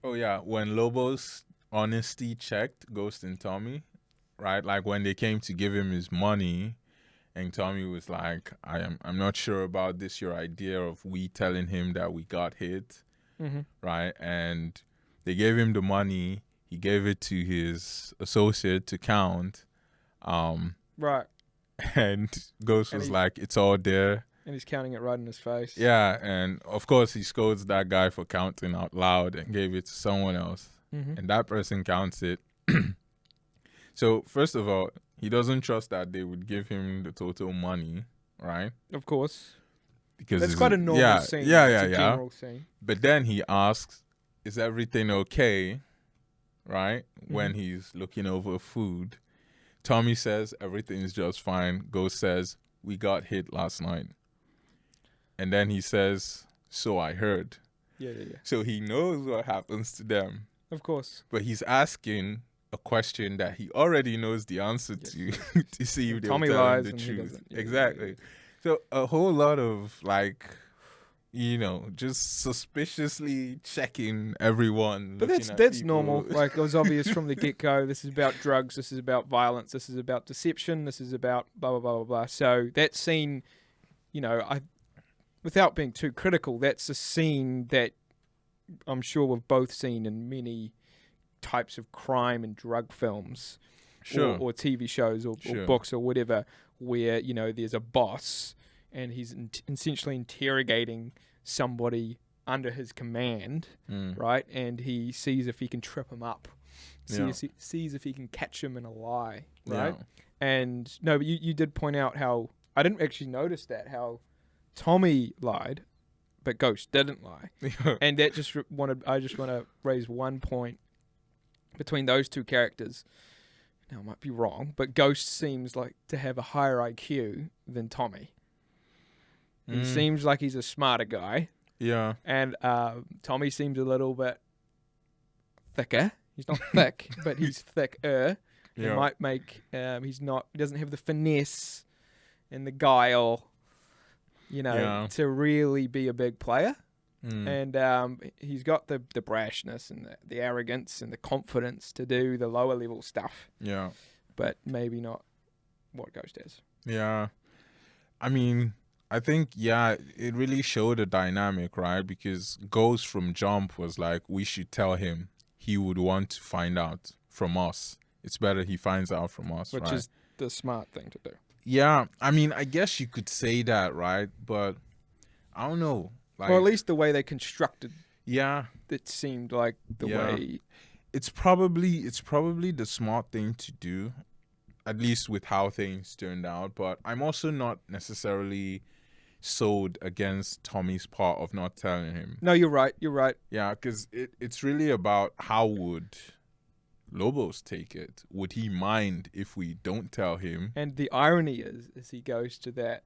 when Lobos honesty checked Ghost and Tommy, right? Like when they came to give him his money, and Tommy was like, I'm not sure about this, your idea of we telling him that we got hit, right? And they gave him the money. He gave it to his associate to count. Right. And Ghost was like, it's all there. And he's counting it right in his face. Yeah, and of course he scolds that guy for counting out loud and gave it to someone else. And that person counts it. So, first of all, he doesn't trust that they would give him the total money, right? Of course. Because that's quite a normal scene. Yeah. General scene. But then he asks, is everything okay, right? When he's looking over food. Tommy says everything's just fine. Ghost says, we got hit last night. And then he says, so I heard. Yeah. So he knows what happens to them. Of course. But he's asking a question that he already knows the answer to to see if they'll tell him the truth. Exactly. So a whole lot of like just suspiciously checking everyone. But looking at that's people. normal. Like, it was obvious from the get-go. This is about drugs. This is about violence. This is about deception. This is about blah, blah, blah, blah, blah. So that scene, without being too critical, that's a scene that I'm sure we've both seen in many types of crime and drug films. Sure. Or TV shows or books or whatever, where, there's a boss and he's essentially interrogating somebody under his command, right? And he sees if he can trip him up, sees if he can catch him in a lie, right? Yeah. And no, but you did point out how I didn't actually notice that, how Tommy lied, but Ghost didn't lie. And that I just want to raise one point between those two characters. Now, I might be wrong, but Ghost seems like to have a higher IQ than Tommy. He seems like he's a smarter guy. Yeah. And Tommy seems a little bit thicker. He's not thick, but he's thicker. Yeah. It might make he doesn't have the finesse and the guile, to really be a big player. And he's got the brashness and the arrogance and the confidence to do the lower level stuff. Yeah. But maybe not what Ghost has. Yeah. I mean, I think, it really showed a dynamic, right? Because Ghost from jump was like, we should tell him. He would want to find out from us. It's better he finds out from us, Which is the smart thing to do. Yeah. I mean, I guess you could say that, right? But I don't know. Like, or at least the way they constructed. Yeah. It seemed like the way. It's probably the smart thing to do, at least with how things turned out. But I'm also not necessarily sold against Tommy's part of not telling him. No, you're right. Yeah, because it's really about how would Lobos take it. Would he mind if we don't tell him? And the irony is he goes to that.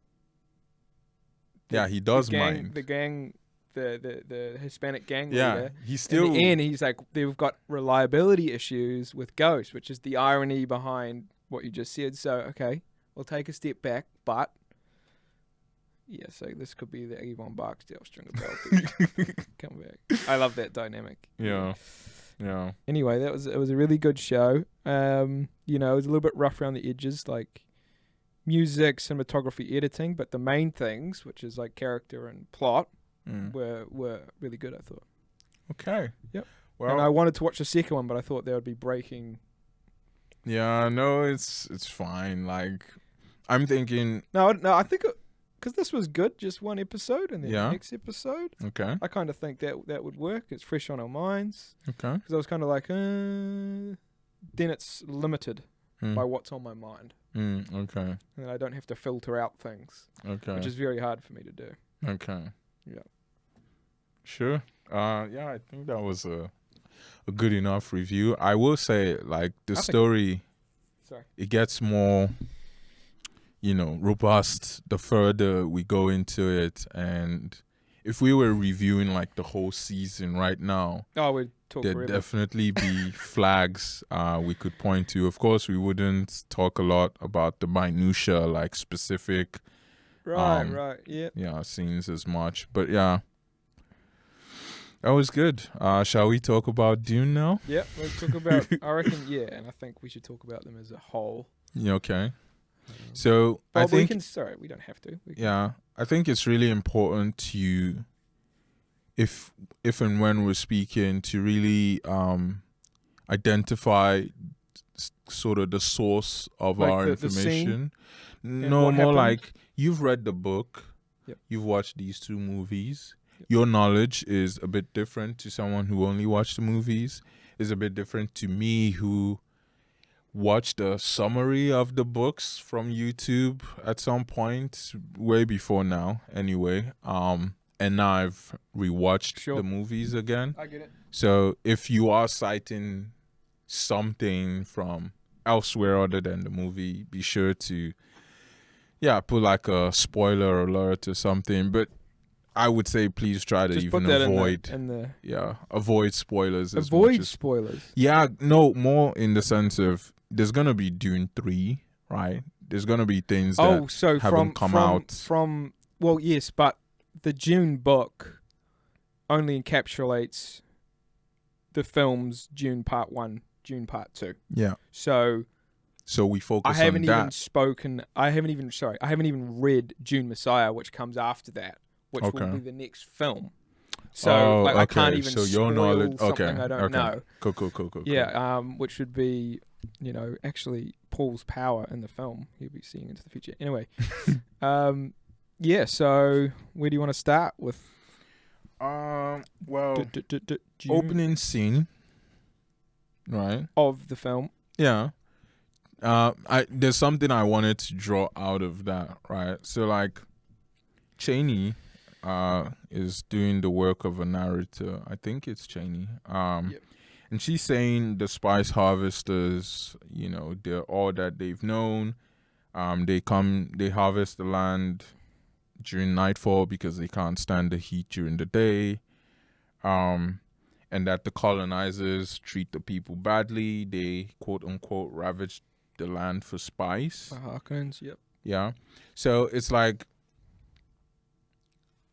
He does mind. The gang, the Hispanic gang leader. Yeah, he's still... In the end, he's like, they've got reliability issues with Ghost, which is the irony behind what you just said. So, okay, we'll take a step back, but... Yeah, so this could be the Avon Barksdale string of bells. Come back. I love that dynamic. Yeah. Anyway, it was a really good show. It was a little bit rough around the edges, like... music, cinematography, editing, but the main things, which is like character and plot, were really good, I thought. Okay. Yep. Well, and I wanted to watch the second one, but I thought they would be breaking. Yeah, no, it's fine. Like, I'm thinking. No, I think because this was good, just one episode, and then the next episode. Okay. I kind of think that would work. It's fresh on our minds. Okay. Because I was kind of like, then it's limited by what's on my mind. Okay. And then I don't have to filter out things. Okay. Which is very hard for me to do. Okay. Yeah. Sure. I think that was a good enough review. I will say, like, the story, it gets more, robust the further we go into it. And if we were reviewing, like, the whole season right now, we'd talk there'd forever. Definitely be flags we could point to. Of course, we wouldn't talk a lot about the minutia, like specific right, yeah. Yeah, scenes as much. But yeah, that was good. Shall we talk about Dune now? Yeah, let's talk about, I reckon, and I think we should talk about them as a whole. Yeah, okay. So I think... we don't have to. Yeah, I think it's really important to... If and when we're speaking, to really identify sort of the source of like our information. No, more like you've read the book, you've watched these two movies. Your knowledge is a bit different to someone who only watched the movies. Is a bit different to me who watched a summary of the books from YouTube at some point, way before now, anyway. And now I've rewatched the movies again. I get it. So if you are citing something from elsewhere other than the movie, be sure to, put like a spoiler alert or something. But I would say please try to just even avoid, avoid spoilers. Avoid spoilers. Yeah, no, more in the sense of there's gonna be Dune 3, right? There's gonna be things that haven't come out. Well, yes, but the Dune book only encapsulates the films Dune Part 1, Dune Part 2. Yeah. So we focus I haven't on even that. I haven't even read Dune Messiah, which comes after that, which will be the next film. So I can't even so spoil your knowledge, something I don't know. Cool. Yeah, which would be, actually Paul's power in the film. He'll be seeing into the future. Anyway, yeah. So where do you want to start with? Well, opening scene, right? Of the film. Yeah. There's something I wanted to draw out of that, right? So like, Cheney, is doing the work of a narrator. I think it's Cheney. Yep. And she's saying the spice harvesters, they're all that they've known. They harvest the land during nightfall because they can't stand the heat during the day. And that the colonizers treat the people badly. They quote unquote ravage the land for spice. Harkins, yep. Yeah. So it's like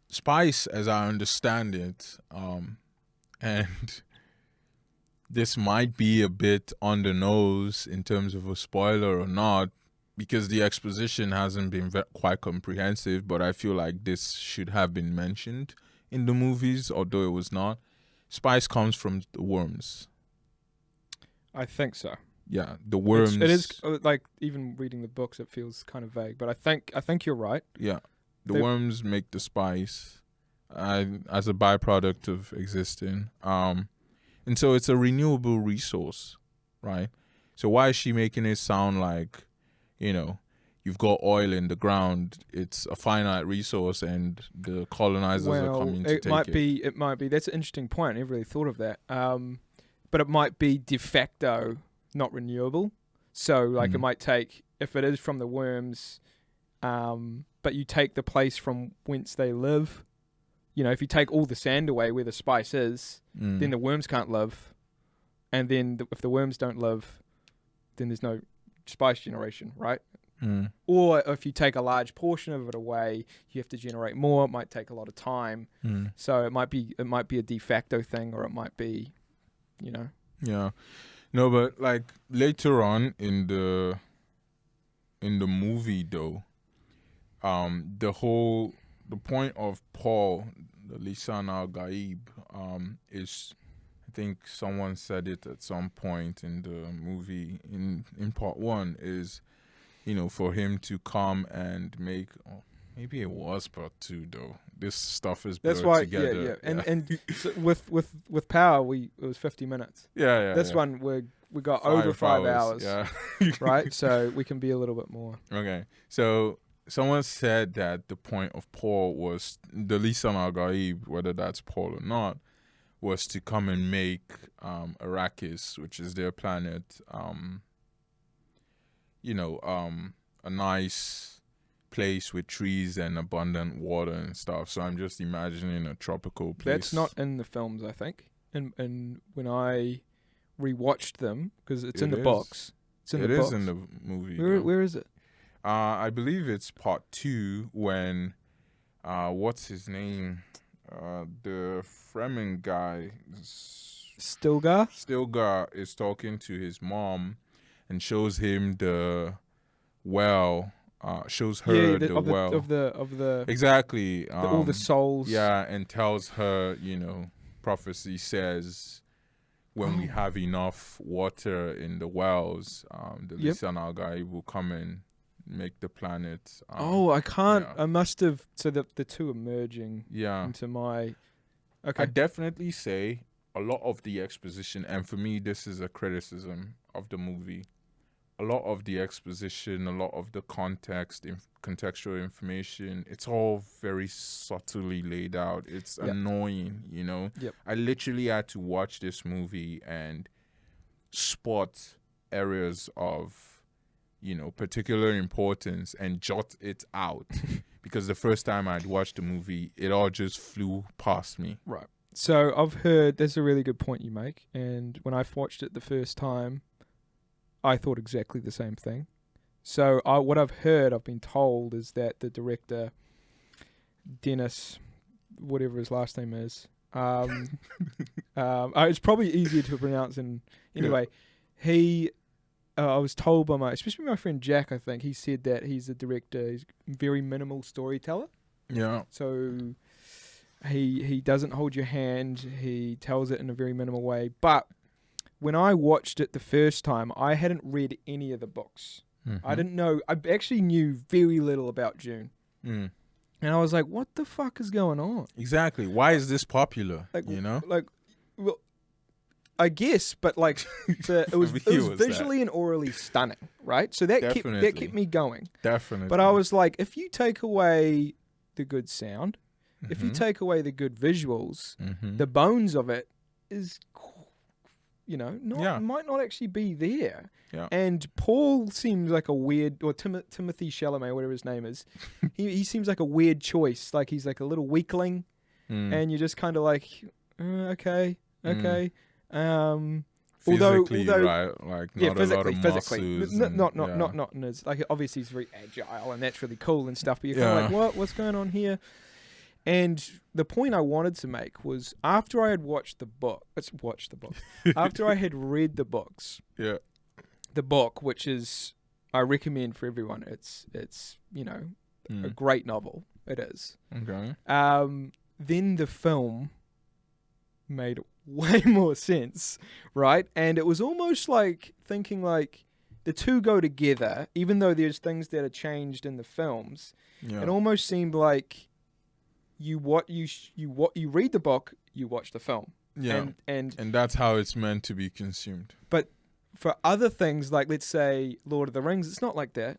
spice, as I understand it, and this might be a bit on the nose in terms of a spoiler or not, because the exposition hasn't been quite comprehensive, but I feel like this should have been mentioned in the movies, although it was not. Spice comes from the worms. I think so. Yeah, the worms. It is like, even reading the books, it feels kind of vague, but I think you're right. Yeah, the worms make the spice as a byproduct of existing. And so it's a renewable resource, right? So why is she making it sound like, you've got oil in the ground, it's a finite resource, and the colonizers are coming to take it? It might be. That's an interesting point. I never really thought of that. But it might be de facto not renewable. So, like, it might take, if it is from the worms, but you take the place from whence they live. If you take all the sand away where the spice is, then the worms can't live. And then if the worms don't live, then there's no spice generation, right? Or if you take a large portion of it away, you have to generate more. It might take a lot of time. So it might be a de facto thing, or it might be, Yeah. No, but like later on in the movie though, the point of Paul, the Lisan al-Gaib, is, I think someone said it at some point in the movie in part 1, is, for him to come and make, maybe it was part 2 though. This stuff is blurred together. Yeah. And so with Power, it was 50 minutes. Yeah. This one we got over 5 hours. Yeah. Right? So we can be a little bit more. Okay. So someone said that the point of Paul was, the Lisan al-Gaib, whether that's Paul or not, was to come and make Arrakis, which is their planet, a nice place with trees and abundant water and stuff. So I'm just imagining a tropical place. That's not in the films, I think. And when I rewatched them, because it's in the box. It is in the movie. Where is it? I believe it's part 2 when, what's his name? The Fremen guy. Stilgar is talking to his mom and shows him the well, shows her the well. Of the exactly. all the souls. Yeah, and tells her, prophecy says, when we have enough water in the wells, the Lisan al-Gaib will come and make the planet. I can't. Yeah. I must have. So the two are merging. Yeah. Into my. Okay. I definitely say a lot of the exposition, and for me, this is a criticism of the movie. A lot of the exposition, a lot of the contextual information, it's all very subtly laid out. It's annoying, Yep. I literally had to watch this movie and spot areas of, particular importance and jot it out. Because the first time I'd watched the movie, it all just flew past me. Right. So I've heard, that's a really good point you make. And when I watched it the first time, I thought exactly the same thing. So what I've been told, is that the director, Denis whatever his last name is. It's probably easier to pronounce. And anyway, he. I was told by especially my friend Jack, I think, he said that he's a director, he's a very minimal storyteller. Yeah. So he doesn't hold your hand, he tells it in a very minimal way. But when I watched it the first time, I hadn't read any of the books. Mm-hmm. I didn't know, I actually knew very little about Dune. Mm. And I was like, what the fuck is going on? Exactly. Why is this popular? Like, you know? Like, well, I guess, but like, it was visually and orally stunning, right? So that kept me going. Definitely. But I was like, if you take away the good sound, if you take away the good visuals, the bones of it is, might not actually be there. Yeah. And Paul seems like a weird, or Timothée Chalamet, whatever his name is, he seems like a weird choice. Like he's like a little weakling, and you're just kind of like, okay. Physically, right? Like not a lot of physically, muscles. not in his, like, obviously he's very agile and that's really cool and stuff. But you're kind of like, what's going on here? And the point I wanted to make was after I had after I had read the books, the book, which is I recommend for everyone. It's a great novel. It is. Okay. Then the film made way more sense, right? And it was almost like thinking like the two go together, even though there's things that are changed in the films. Yeah. It almost seemed like you read the book, you watch the film. Yeah. And that's how it's meant to be consumed. But for other things, like let's say Lord of the Rings, it's not like that.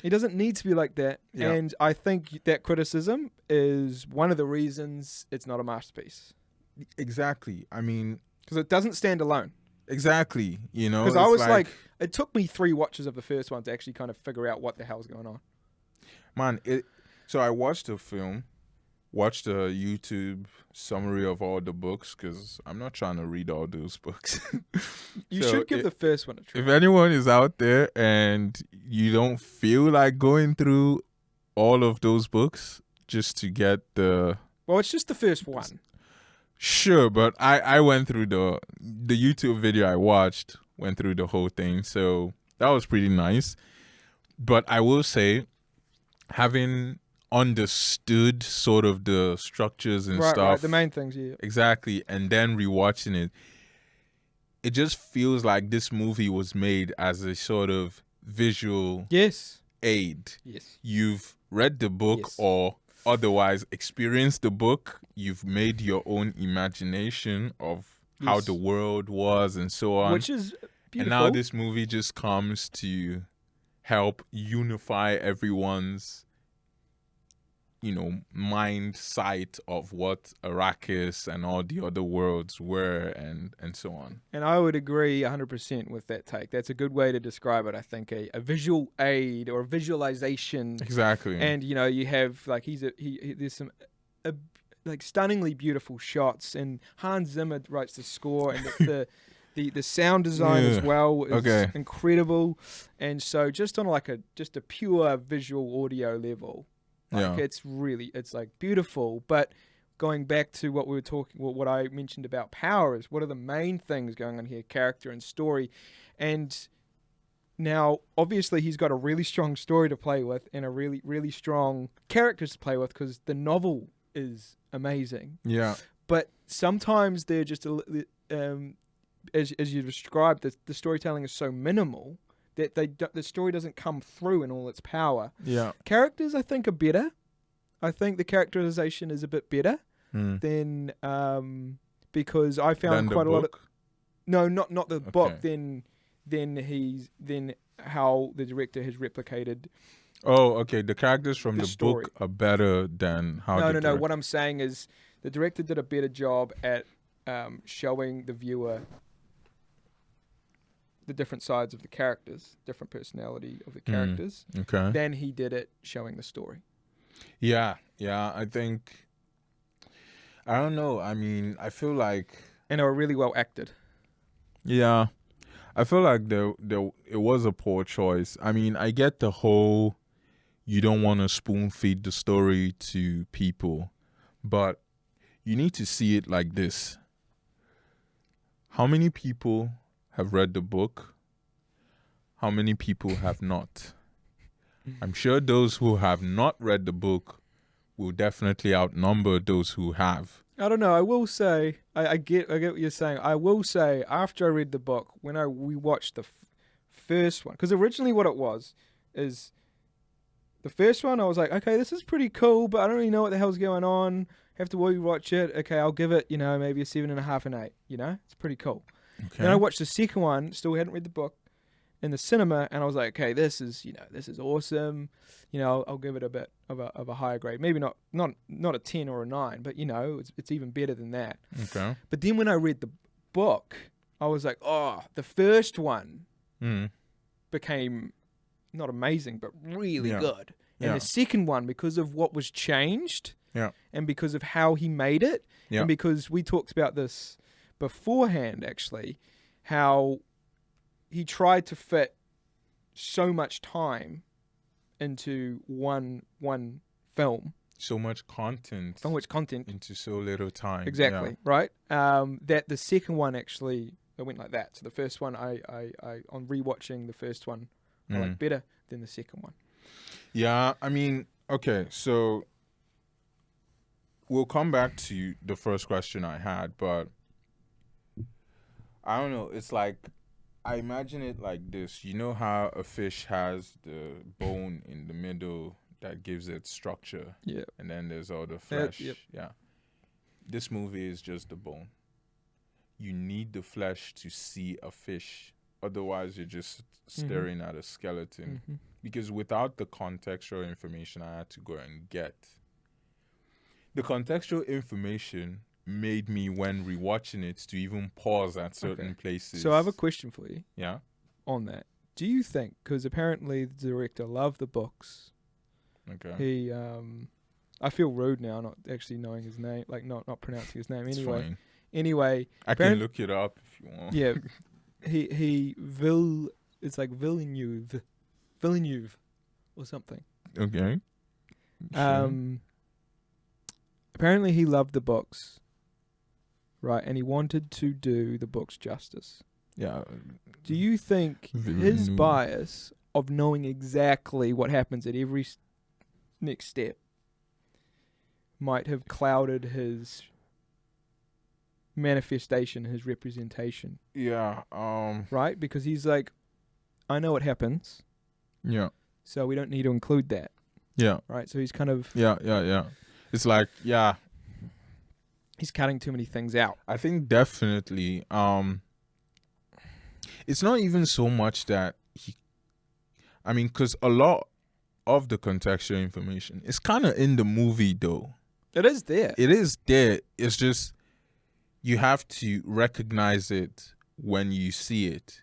It doesn't need to be like that. Yeah. And I think that criticism is one of the reasons it's not a masterpiece. Exactly. I mean, because it doesn't stand alone. Exactly. Because I was like, it took me 3 watches of the first one to actually kind of figure out what the hell's going on. Man, so I watched the film, watched a YouTube summary of all the books because I'm not trying to read all those books. You should give the first one a try. If anyone is out there and you don't feel like going through all of those books just to get the... Well, it's just the first one. Sure, but I went through the YouTube video I watched, went through the whole thing, so that was pretty nice. But I will say, having understood sort of the structures and stuff, right, the main things, yeah, exactly, and then rewatching it just feels like this movie was made as a sort of visual aid. Yes, you've read the book or otherwise experienced the book, you've made your own imagination of how the world was and so on, which is beautiful. And now this movie just comes to help unify everyone's mind sight of what Arrakis and all the other worlds were and so on. And I would agree 100% with that take. That's a good way to describe it, I think. A visual aid or a visualization. Exactly. And you have like there's some like stunningly beautiful shots, and Hans Zimmer writes the score, and the sound design as well is incredible. And so just on like a pure visual audio level, like it's like beautiful. But going back to what we were talking, what I mentioned about power is what are the main things going on here? Character and story. And now, obviously, he's got a really strong story to play with and a really, really strong characters to play with because the novel is amazing. Yeah. But sometimes they're just, as you described, the storytelling is so minimal that the story doesn't come through in all its power. Yeah. Characters, I think, are better. I think the characterization is a bit better than because I found quite a lot of... No, not the book. Then how the director has replicated. Oh, okay. The characters from the book are better than how. No. What I'm saying is the director did a better job at showing the viewer the different sides of the characters, different personality of the characters, than he did it showing the story. Yeah. I think. I don't know. I mean, I feel like. And they were really well acted. Yeah. I feel like it was a poor choice. I mean, I get the whole you don't want to spoon feed the story to people, But you need to see it like this. How many people have read the book? How many people have not? I'm sure those who have not read the book will definitely outnumber those who have. I don't know. I will say, I get what you're saying. I will say, after I read the book, when we watched the first one, because originally what it was is the first one, I was like, okay, this is pretty cool, but I don't really know what the hell's going on. Have to rewatch it. Okay, I'll give it, maybe a 7.5 and 8. It's pretty cool. Okay. Then I watched the second one, still hadn't read the book, in the cinema, and I was like, okay, this is awesome. I'll give it a bit of a higher grade. Maybe not a 10 or a 9, but it's even better than that. Okay. But then when I read the book, I was like, oh, the first one became not amazing, but really good. And the second one, because of what was changed, and because of how he made it, and because we talked about this beforehand, actually, how he tried to fit so much time into one film. So much content into so little time. Exactly, right? That the second one actually, it went like that. So the first one, I on rewatching the first one, I like better than the second one. Yeah, I mean, okay, so we'll come back to the first question I had, but I don't know. It's like, I imagine it like this. You know how a fish has the bone in the middle that gives it structure? Yeah. And then there's all the flesh. Yep. Yeah. This movie is just the bone. You need the flesh to see a fish. Otherwise, you're just staring at a skeleton. Mm-hmm. Because without the contextual information I had to go and get, the contextual information made me, when rewatching it, to even pause at certain places. So I have a question for you. Yeah. On that, do you think, because apparently the director loved the books. Okay. He, I feel rude now, not actually knowing his name, like not pronouncing his name. It's Anyway, fine. Anyway, I can look it up if you want. Yeah, it's like Villeneuve, or something. Okay. Sure. Apparently he loved the books, right? And he wanted to do the books justice. Yeah. Do you think his bias of knowing exactly what happens at every next step might have clouded his manifestation, his representation? Yeah. Right? Because he's like, I know what happens. Yeah. So we don't need to include that. Yeah. Right? So he's kind of... Yeah. It's like, yeah. He's cutting too many things out. I think definitely. It's not even so much that because a lot of the contextual information is kind of in the movie, though. It is there. It is there. It's just you have to recognize it when you see it,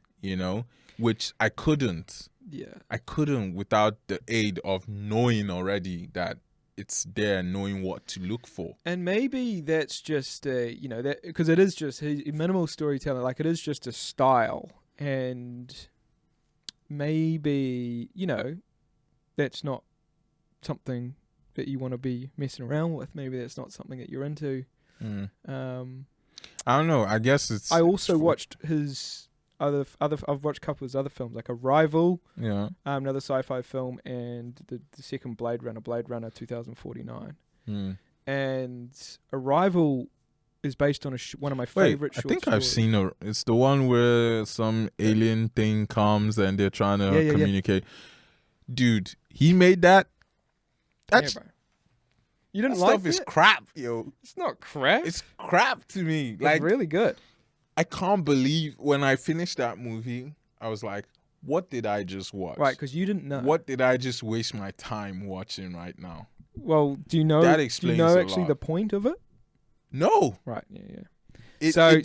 which I couldn't. Yeah. I couldn't without the aid of knowing already that it's there, knowing what to look for. And maybe that's just, that because it is just minimal storytelling, like it is just a style. And maybe, that's not something that you want to be messing around with. Maybe that's not something that you're into. I don't know. I guess it's... I also watched his other I've watched a couple of his other films, like Arrival, another sci-fi film, and the second Blade Runner 2049. And Arrival is based on one of my favorite short stories. I think I've seen it's the one where some alien thing comes and they're trying to communicate. Yeah. Dude, he made that. That's... bro. You didn't that like stuff is crap, yo. It's not crap. It's crap to me. It's really good. I can't believe when I finished that movie, I was like, what did I just watch? Right, because you didn't know. What did I just waste my time watching right now? Well, do you know that explains actually lot. The point of it? No. Right, yeah.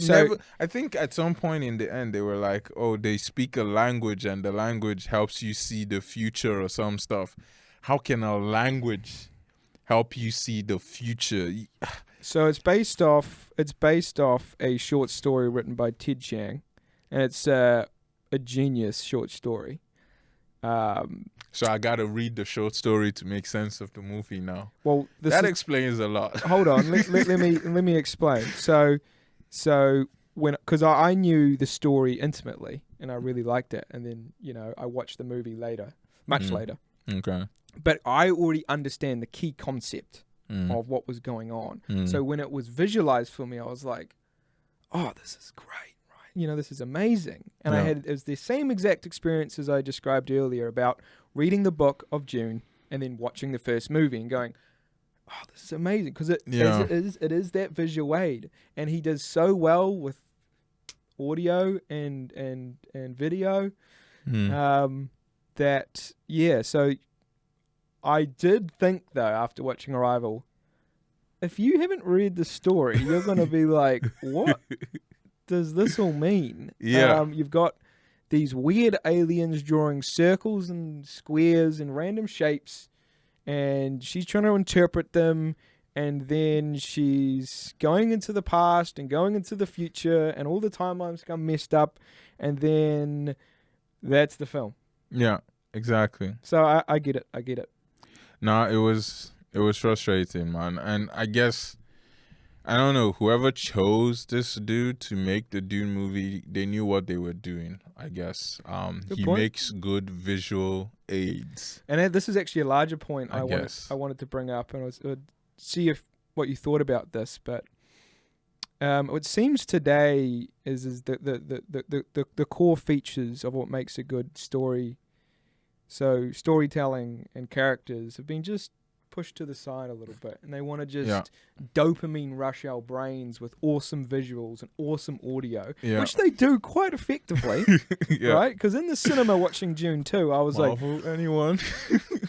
Never, I think at some point in the end, they were like, oh, they speak a language and the language helps you see the future or some stuff. How can a language help you see the future? So it's based off a short story written by Ted Chiang, and it's a genius short story. So I gotta read the short story to make sense of the movie now. Well, That explains a lot. Hold on, let me explain. So because I knew the story intimately and I really liked it, and then I watched the movie later, much later. Okay. But I already understand the key concept of what was going on. So when it was visualized for me, I was like, "Oh, this is great, right? This is amazing." And it was the same exact experience as I described earlier about reading the book of Dune and then watching the first movie and going, "Oh, this is amazing," because it is that visual aid, and he does so well with audio and video that So I did think though, after watching Arrival, if you haven't read the story, you're gonna be like, "What does this all mean?" Yeah. You've got these weird aliens drawing circles and squares and random shapes, and she's trying to interpret them, and then she's going into the past and going into the future, and all the timelines become messed up, and then that's the film. Yeah, exactly. So I get it. No, it was frustrating, man. And I guess, I don't know, whoever chose this dude to make the Dune movie, they knew what they were doing, I guess. He point. makes good visual aids. And this is actually a larger point I wanted to bring up, and I would see what you thought about this. But what seems today is the core features of what makes a good story. So storytelling and characters have been just pushed to the side a little bit, and they want to just dopamine rush our brains with awesome visuals and awesome audio, which they do quite effectively, right? Because in the cinema watching Dune 2, I was Marvel, like, anyone?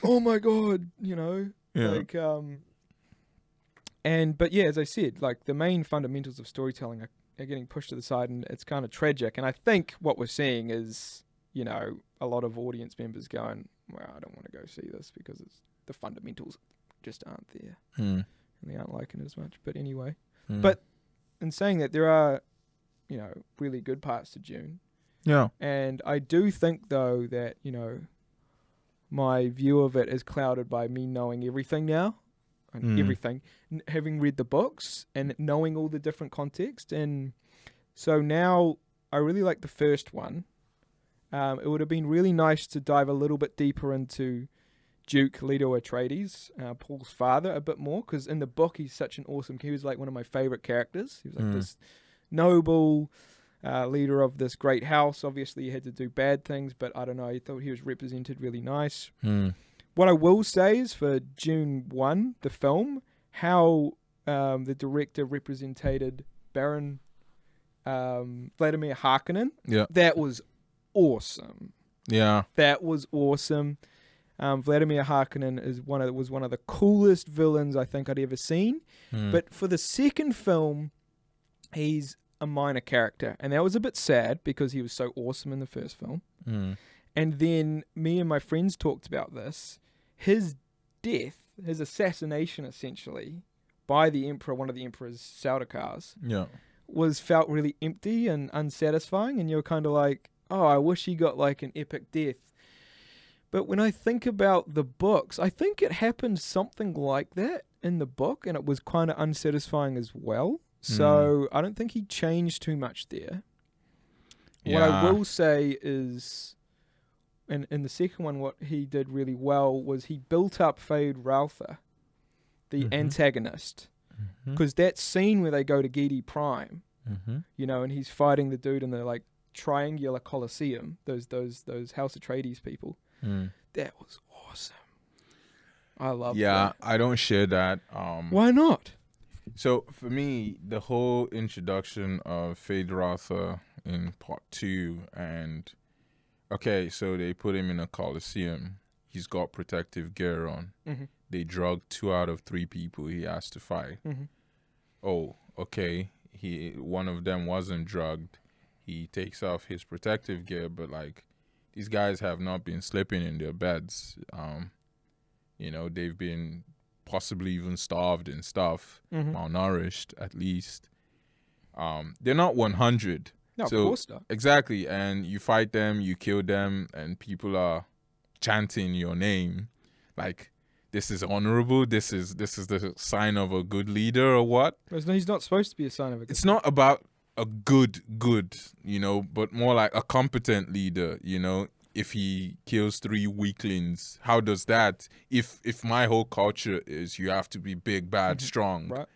"Oh my god," like but as I said, like the main fundamentals of storytelling are getting pushed to the side, and it's kind of tragic. And I think what we're seeing is, a lot of audience members going, "Well, I don't want to go see this because the fundamentals just aren't there, and they aren't liking it as much." But anyway, but in saying that, there are, really good parts to Dune. Yeah. And I do think though that, my view of it is clouded by me knowing everything now, and everything, having read the books and knowing all the different context. And so now I really like the first one. It would have been really nice to dive a little bit deeper into Duke Leto Atreides, Paul's father, a bit more, because in the book he's such an awesome. He was like one of my favorite characters. He was like this noble leader of this great house. Obviously, he had to do bad things, but I don't know. I thought he was represented really nice. What I will say is for Dune 1, the film, how the director represented Baron Vladimir Harkonnen. Yeah. That was awesome. Yeah. That was awesome. Vladimir Harkonnen was one of the coolest villains I think I'd ever seen. But for the second film, he's a minor character, and that was a bit sad because he was so awesome in the first film. And then me and my friends talked about this. His death, his assassination essentially, by the Emperor, one of the Emperor's Sardaukars, felt really empty and unsatisfying, and you're kind of like, "Oh, I wish he got like an epic death." But when I think about the books, I think it happened something like that in the book, and it was kind of unsatisfying as well. So I don't think he changed too much there. What I will say is, in the second one, what he did really well was he built up Feyd-Rautha, the antagonist, because that scene where they go to Gedi Prime, and he's fighting the dude in the like triangular Colosseum, those House Atreides people. That was awesome. I love that. Yeah, I don't share that. Why not? So for me, the whole introduction of Feyd-Rautha in part 2, and so they put him in a Colosseum. He's got protective gear on. They drug 2 out of 3 people he has to fight. Oh, okay. One of them wasn't drugged. He takes off his protective gear, but like these guys have not been sleeping in their beds. They've been possibly even starved and stuff, malnourished at least. They're not 100. No, so, of course not. Exactly, and you fight them, you kill them, and people are chanting your name, like this is honorable. This is the sign of a good leader or what? He's not supposed to be a sign of a good It's not about a good, but more like a competent leader, If he kills 3 weaklings, how does that? If my whole culture is you have to be big, bad, strong, right?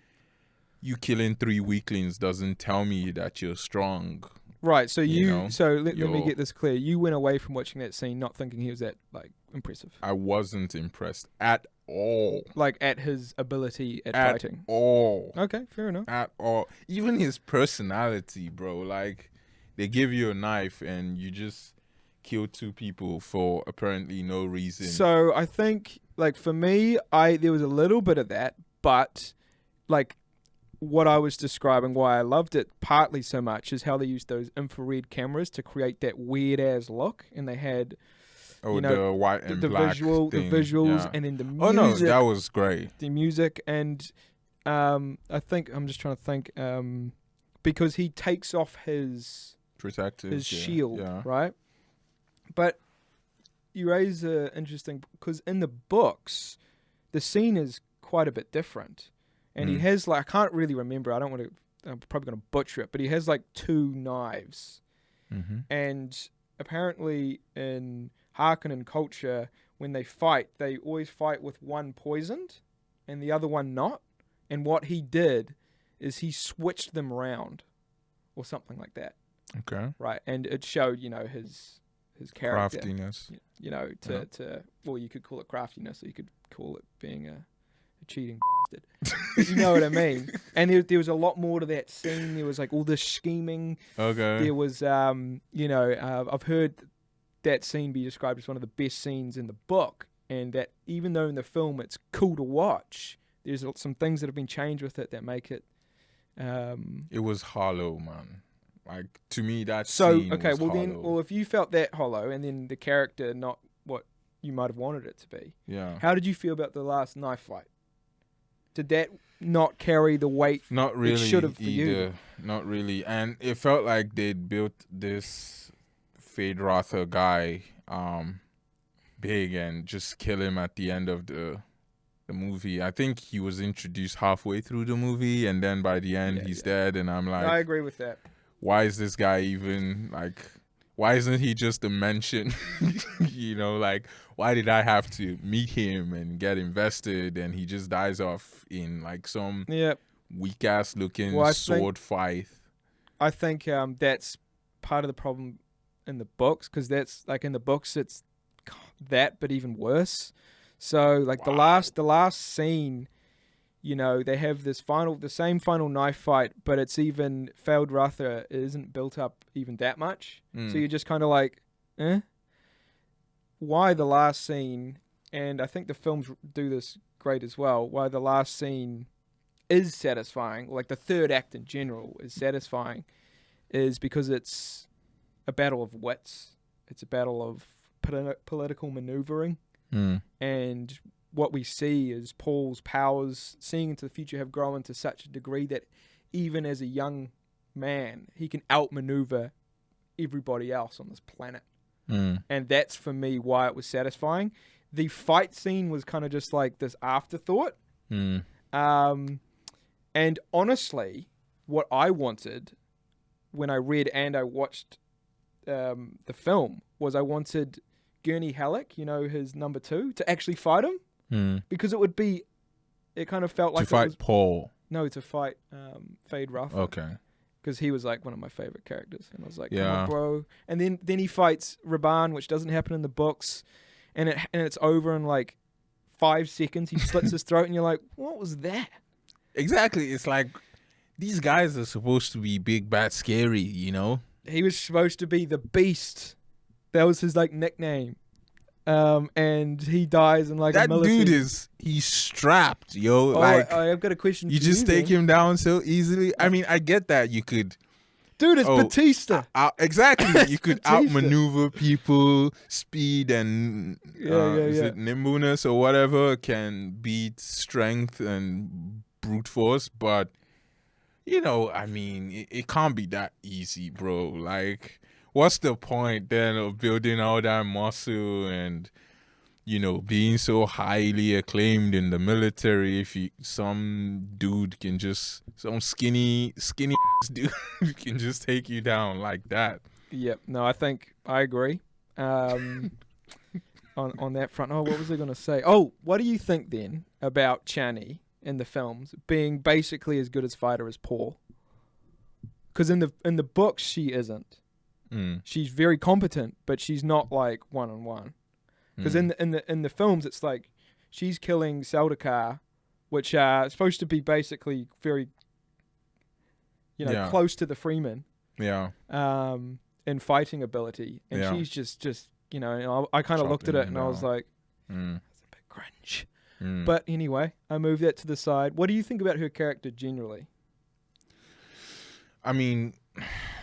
You killing 3 weaklings doesn't tell me that you're strong. Right. So let me You're- get this clear. You went away from watching that scene not thinking he was that impressive, I wasn't impressed at all. at his ability at At fighting. all. Okay, fair enough. At all. Even his personality, bro. Like, they give you a knife and you just kill 2 people for apparently no reason. So I think, for me, there was a little bit of that, but what I was describing, why I loved it partly so much, is how they used those infrared cameras to create that weird ass look, and they had the white and the black visuals, thing. and then the music. Oh no, that was great. The music, and I think I'm just trying to think, because he takes off his shield, right? But you raise an interesting, because in the books, the scene is quite a bit different. And he has, I can't really remember. I'm probably going to butcher it, but he has 2 knives. Mm-hmm. And apparently in Harkonnen culture, when they fight, they always fight with one poisoned and the other one not. And what he did is he switched them around or something like that. Okay. Right. And it showed, his character. Craftiness. Well, you could call it craftiness, or you could call it being a cheating bastard. But you know what I mean? And there was a lot more to that scene. There was all this scheming. Okay. There was, I've heard that scene be described as one of the best scenes in the book, and that even though in the film it's cool to watch, there's some things that have been changed with it that make it. It was hollow, man. To me, that so scene okay. was Well, hollow. if you felt that hollow, and then the character not what you might have wanted it to be. Yeah. How did you feel about the last knife fight? Did that not carry the weight? Not really. It should have for either. you. Not really. And it felt like they'd built this Fade Rother guy big and just kill him at the end of the movie. I think he was introduced halfway through the movie, and then by the end he's dead. And I'm like, I agree with that. Why is this guy even why isn't he just a mention? Why did I have to meet him and get invested, and he just dies off in some weak ass looking sword fight? I think that's part of the problem in the books, because that's in the books it's that, but even worse. So the last scene, they have the same final knife fight, but it's even Fade Rother isn't built up even that much. So you're just kind of why the last scene, and I think the films do this great as well, why the last scene is satisfying, the third act in general is satisfying, is because it's a battle of wits. It's a battle of political maneuvering. And what we see is Paul's powers, seeing into the future, have grown to such a degree that even as a young man, he can outmaneuver everybody else on this planet. And that's, for me, why it was satisfying. The fight scene was kind of just this afterthought. And honestly, what I wanted when I read and I watched the film was I wanted Gurney Halleck, his number 2, to actually fight him. Because it kind of felt like to fight Paul. No, to fight Fade Rother. Okay. Because he was one of my favorite characters, and I was like, Yeah. "Come on, bro!" And then he fights Raban, which doesn't happen in the books, and it's over in 5 seconds. He slits his throat, and you're like, "What was that?" Exactly. It's these guys are supposed to be big, bad, scary. He was supposed to be the Beast. That was his nickname. And he dies in that a millisecond. dude he's strapped, yo. I've got a question for you. You just take him down so easily. I mean, I get that you could. Dude, it's Bautista. Exactly. You could Bautista. outmaneuver people. Speed and is it nimbleness or whatever can beat strength and brute force, but I mean, it can't be that easy, bro. What's the point then of building all that muscle and being so highly acclaimed in the military, if some dude can just, some skinny ass dude can just take you down like that. Yep. No, I think I agree. On that front. Oh, what was I going to say? Oh, what do you think then about Chani in the films being basically as good as fighter as Paul? Because in the books she isn't. She's very competent, but she's not like one-on-one. Because in the films, it's like she's killing Seldakar, which are supposed to be basically very, close to the Freeman. Yeah. In fighting ability, and she's just I kind of looked at it and I was like, that's a bit cringe. But anyway, I moved that to the side. What do you think about her character generally? I mean,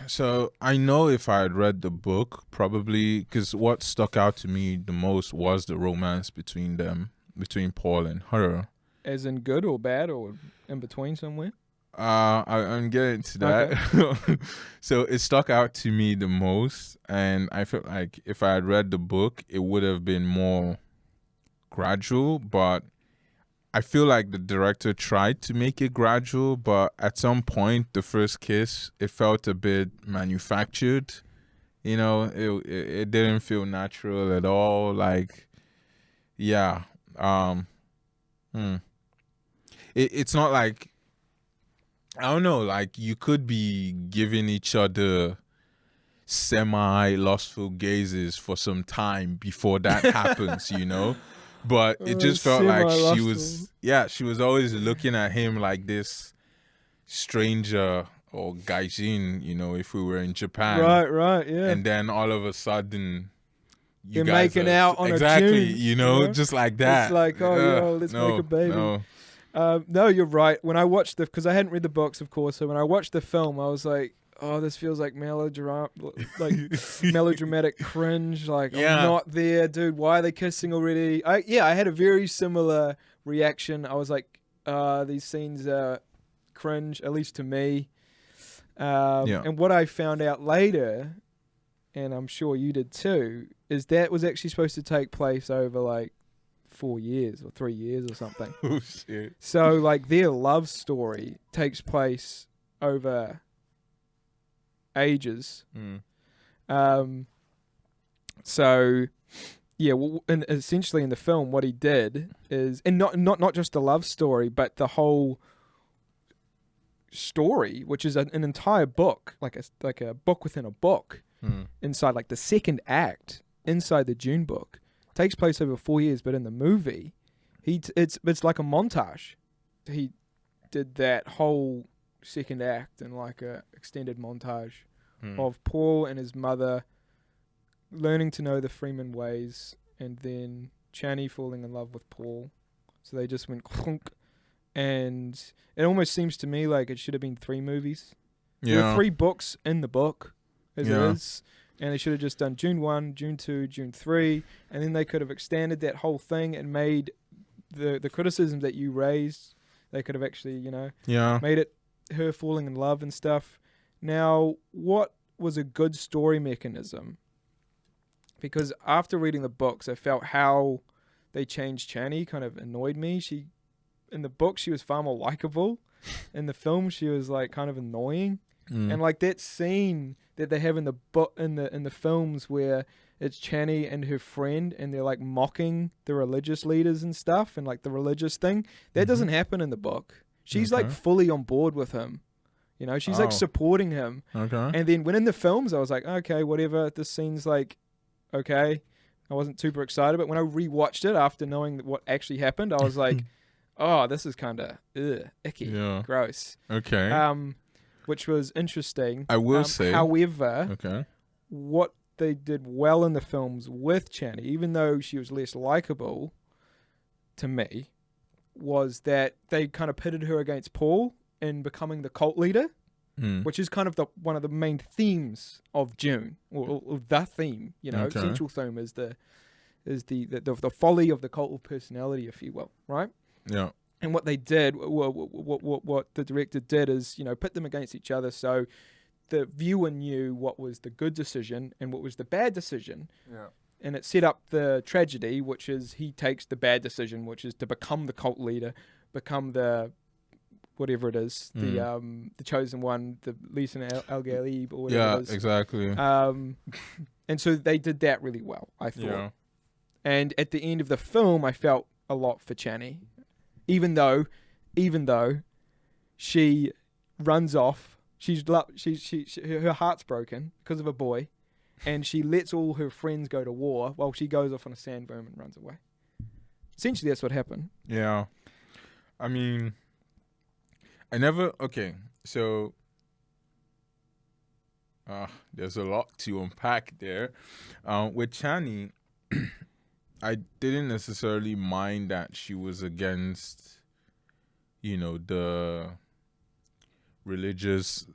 so I know if I had read the book, probably, because what stuck out to me the most was the romance between them, between Paul and her. As in good or bad or in between somewhere? I'm getting to that. Okay. So it stuck out to me the most, and I felt like if I had read the book, it would have been more gradual, but I feel like the director tried to make it gradual, but at some point, the first kiss, it felt a bit manufactured. It didn't feel natural at all. Like, yeah. It's not like, I don't know, like you could be giving each other semi-lustful gazes for some time before that happens, But it just felt like she was always looking at him like this stranger or gaijin, if we were in Japan. Right, yeah. And then all of a sudden, you're making out on exactly, a June, just like that. It's like, let's make a baby. No, you're right. When I watched because I hadn't read the books, of course, so when I watched the film, I was like, oh, this feels like melodramatic cringe. Like, I'm not there, dude. Why are they kissing already? I had a very similar reaction. I was like, these scenes are cringe, at least to me. And what I found out later, and I'm sure you did too, is that was actually supposed to take place over like 4 years or 3 years or something. Oh, shit. So, like, their love story takes place over ages. So, yeah, and essentially in the film, what he did is, and not just the love story, but the whole story, which is an entire book, like a book within a book, inside, like the second act inside the Dune book, takes place over 4 years. But in the movie, it's like a montage. He did that whole second act in like a extended montage of Paul and his mother learning to know the Freeman ways, and then Chani falling in love with Paul. So they just went clunk, and it almost seems to me like it should have been 3 movies. There are 3 books in the book as it is, and they should have just done Dune 1, Dune 2, Dune 3, and then they could have extended that whole thing and made the criticisms that you raised. They could have actually, made it her falling in love and stuff. Now, what was a good story mechanism? Because after reading the books, I felt how they changed Chani kind of annoyed me. In the book, she was far more likable. In the film, she was like kind of annoying. And like that scene that they have in the book in the films where it's Chani and her friend, and they're like mocking the religious leaders and stuff, and like the religious thing that doesn't happen in the book. She's like fully on board with him. She's like supporting him. Okay. And then when in the films, I was like, okay, whatever. This scene's like, okay. I wasn't super excited, but when I rewatched it after knowing what actually happened, I was like, oh, this is kind of icky, gross. Okay. Which was interesting. I will say. However, what they did well in the films with Chani, even though she was less likable to me, was that they kind of pitted her against Paul in becoming the cult leader, which is kind of one of the main themes of Dune, or the theme. Central theme is the folly of the cult of personality, if you will, right? Yeah. And what they did, what the director did, is pit them against each other, so the viewer knew what was the good decision and what was the bad decision. Yeah. and it set up the tragedy, which is he takes the bad decision, which is to become the cult leader, become the whatever it is, the chosen one, the Lisan al-Ghalib or whatever it is. Yeah, exactly. And so they did that really well, I thought. Yeah. And at the end of the film, I felt a lot for Chani, even though she runs off. Her heart's broken because of a boy, and she lets all her friends go to war while she goes off on a sandworm and runs away. Essentially, that's what happened. Yeah. I mean, okay, so there's a lot to unpack there. With Chani, I didn't necessarily mind that she was against, the religious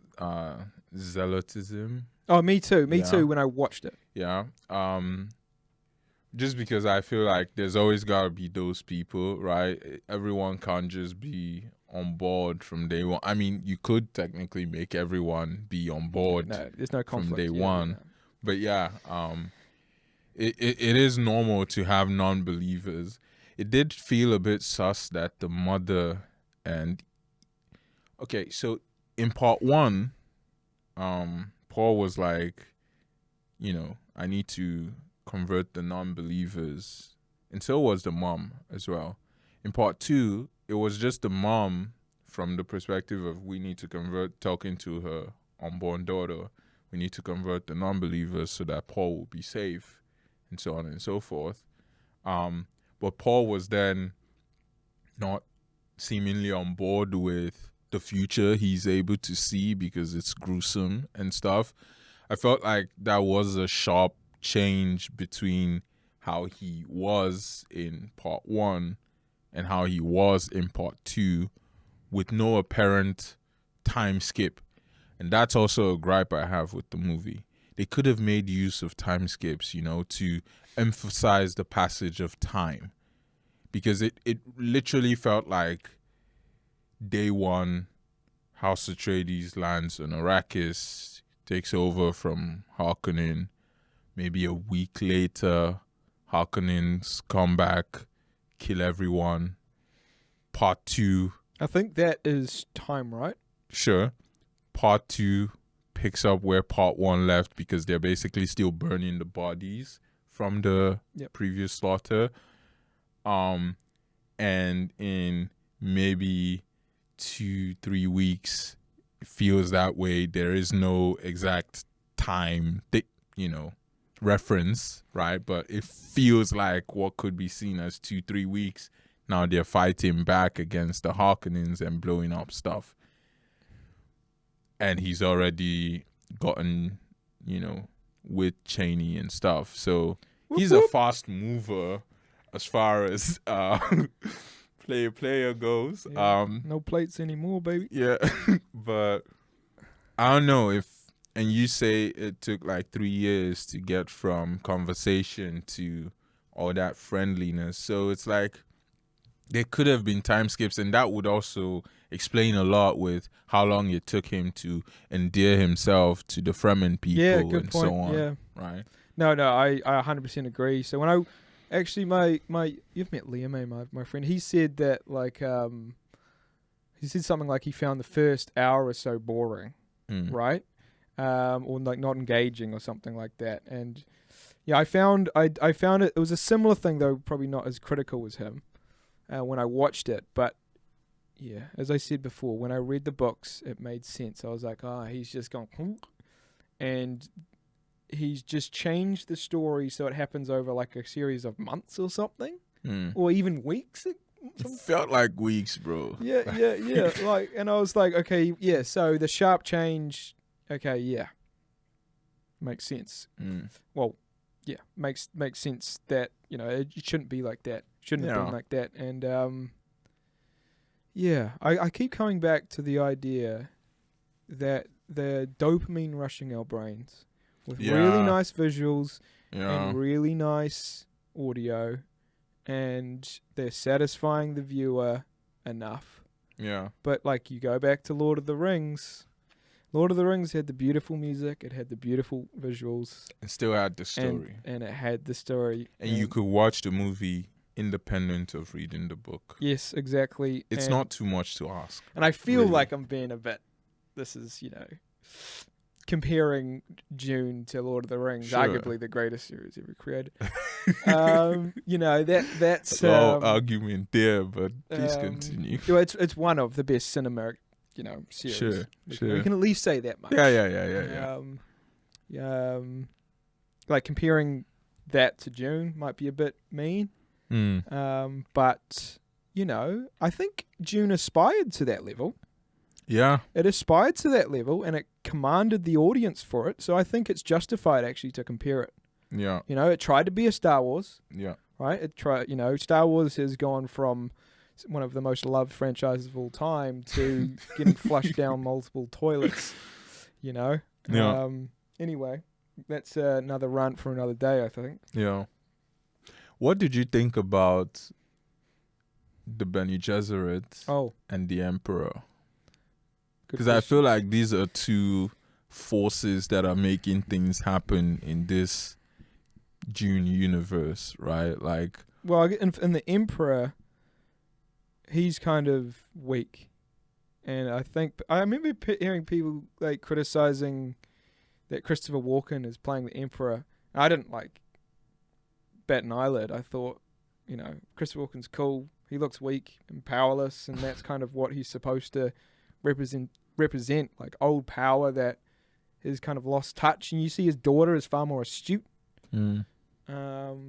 zealotism. Oh, me too. Me too when I watched it. Yeah. Just because I feel like there's always got to be those people, right? Everyone can't just be on board from day one. I mean, you could technically make everyone be on board there's no conflict from day one. No. But yeah, it is normal to have non-believers. It did feel a bit sus that the mother and... Okay, so in part 1, Paul was like, I need to convert the non-believers, and so was the mom as well. In part 2, it was just the mom from the perspective of we need to convert, talking to her unborn daughter, we need to convert the non-believers so that Paul will be safe, and so on and so forth. But Paul was then not seemingly on board with the future he's able to see because it's gruesome and stuff. I felt like that was a sharp change between how he was in part 1 and how he was in part 2, with no apparent time skip. And that's also a gripe I have with the movie. They could have made use of time skips, to emphasize the passage of time, because it literally felt like day 1, House Atreides lands on Arrakis, takes over from Harkonnen. Maybe a week later, Harkonnens come back, kill everyone. Part 2. I think that is time, right? Sure. Part 2 picks up where part 1 left, because they're basically still burning the bodies from the previous slaughter. And in maybe 2-3 weeks, it feels that way. There is no exact time, reference, right? But it feels like what could be seen as 2-3 weeks. Now they're fighting back against the Harkonnens and blowing up stuff. And he's already gotten, with Chani and stuff. So he's a fast mover as far as player goes. Yeah, no plates anymore, baby. Yeah. But I don't know if... And you say it took like 3 years to get from conversation to all that friendliness. So it's like there could have been time skips, and that would also explain a lot with how long it took him to endear himself to the Fremen people and so on. Yeah. Right? No, I 100% agree. So when I actually my you've met Liam, my friend. He said that like he said something like he found the first hour or so boring, right? Or like not engaging or something like that. And yeah, I found it was a similar thing, though probably not as critical as him when I watched it. But yeah, as I said before, when I read the books, it made sense. I was like, he's just gone, and he's just changed the story so it happens over like a series of months or something, or even weeks. It felt like weeks, bro. Yeah. Like, and I was like, okay, yeah. So the sharp change. Okay, yeah. Makes sense. Well, yeah, makes sense that, it shouldn't be like that. Shouldn't have been like that. And yeah, I keep coming back to the idea that they're dopamine rushing our brains with really nice visuals and really nice audio, and they're satisfying the viewer enough. Yeah. But like you go back to Lord of the Rings, Lord of the Rings had the beautiful music, it had the beautiful visuals, It still had the story. and it had the story. And you could watch the movie independent of reading the book. Yes, exactly. It's not too much to ask. And I feel really. like I'm being a bit, this is, comparing Dune to Lord of the Rings, Sure. arguably the greatest series ever created. That's argument there, but please continue. It's one of the best cinema, series. Sure. We can at least say that much. Yeah. Like comparing that to Dune might be a bit mean. But I think Dune aspired to that level. Yeah. It aspired to that level, and it commanded the audience for it. So I think it's justified actually to compare it. Yeah. It tried to be a Star Wars. Yeah. Right? It tried. Star Wars has gone from one of the most loved franchises of all time to getting flushed down multiple toilets. Yeah. Anyway, that's another rant for another day, I think. Yeah. What did you think about the Bene Gesserit and the Emperor? Because I feel like these are two forces that are making things happen in this Dune universe, right? Like, well, in the Emperor, he's kind of weak, and I remember hearing people like criticizing that Christopher Walken is playing the Emperor. I didn't bat an eyelid. I thought, Christopher Walken's cool. He looks weak and powerless, and that's kind of what he's supposed to represent, like old power that has kind of lost touch. And you see his daughter is far more astute,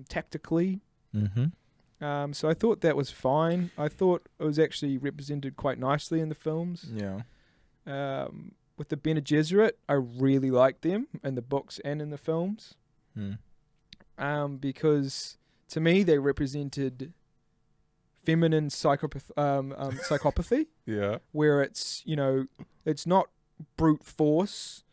tactically. Mm-hmm. So I thought that was fine. I thought it was actually represented quite nicely in the films. Yeah. With the Bene Gesserit, I really liked them in the books and in the films. Because to me they represented feminine psychopathy. Yeah. Where it's it's not brute force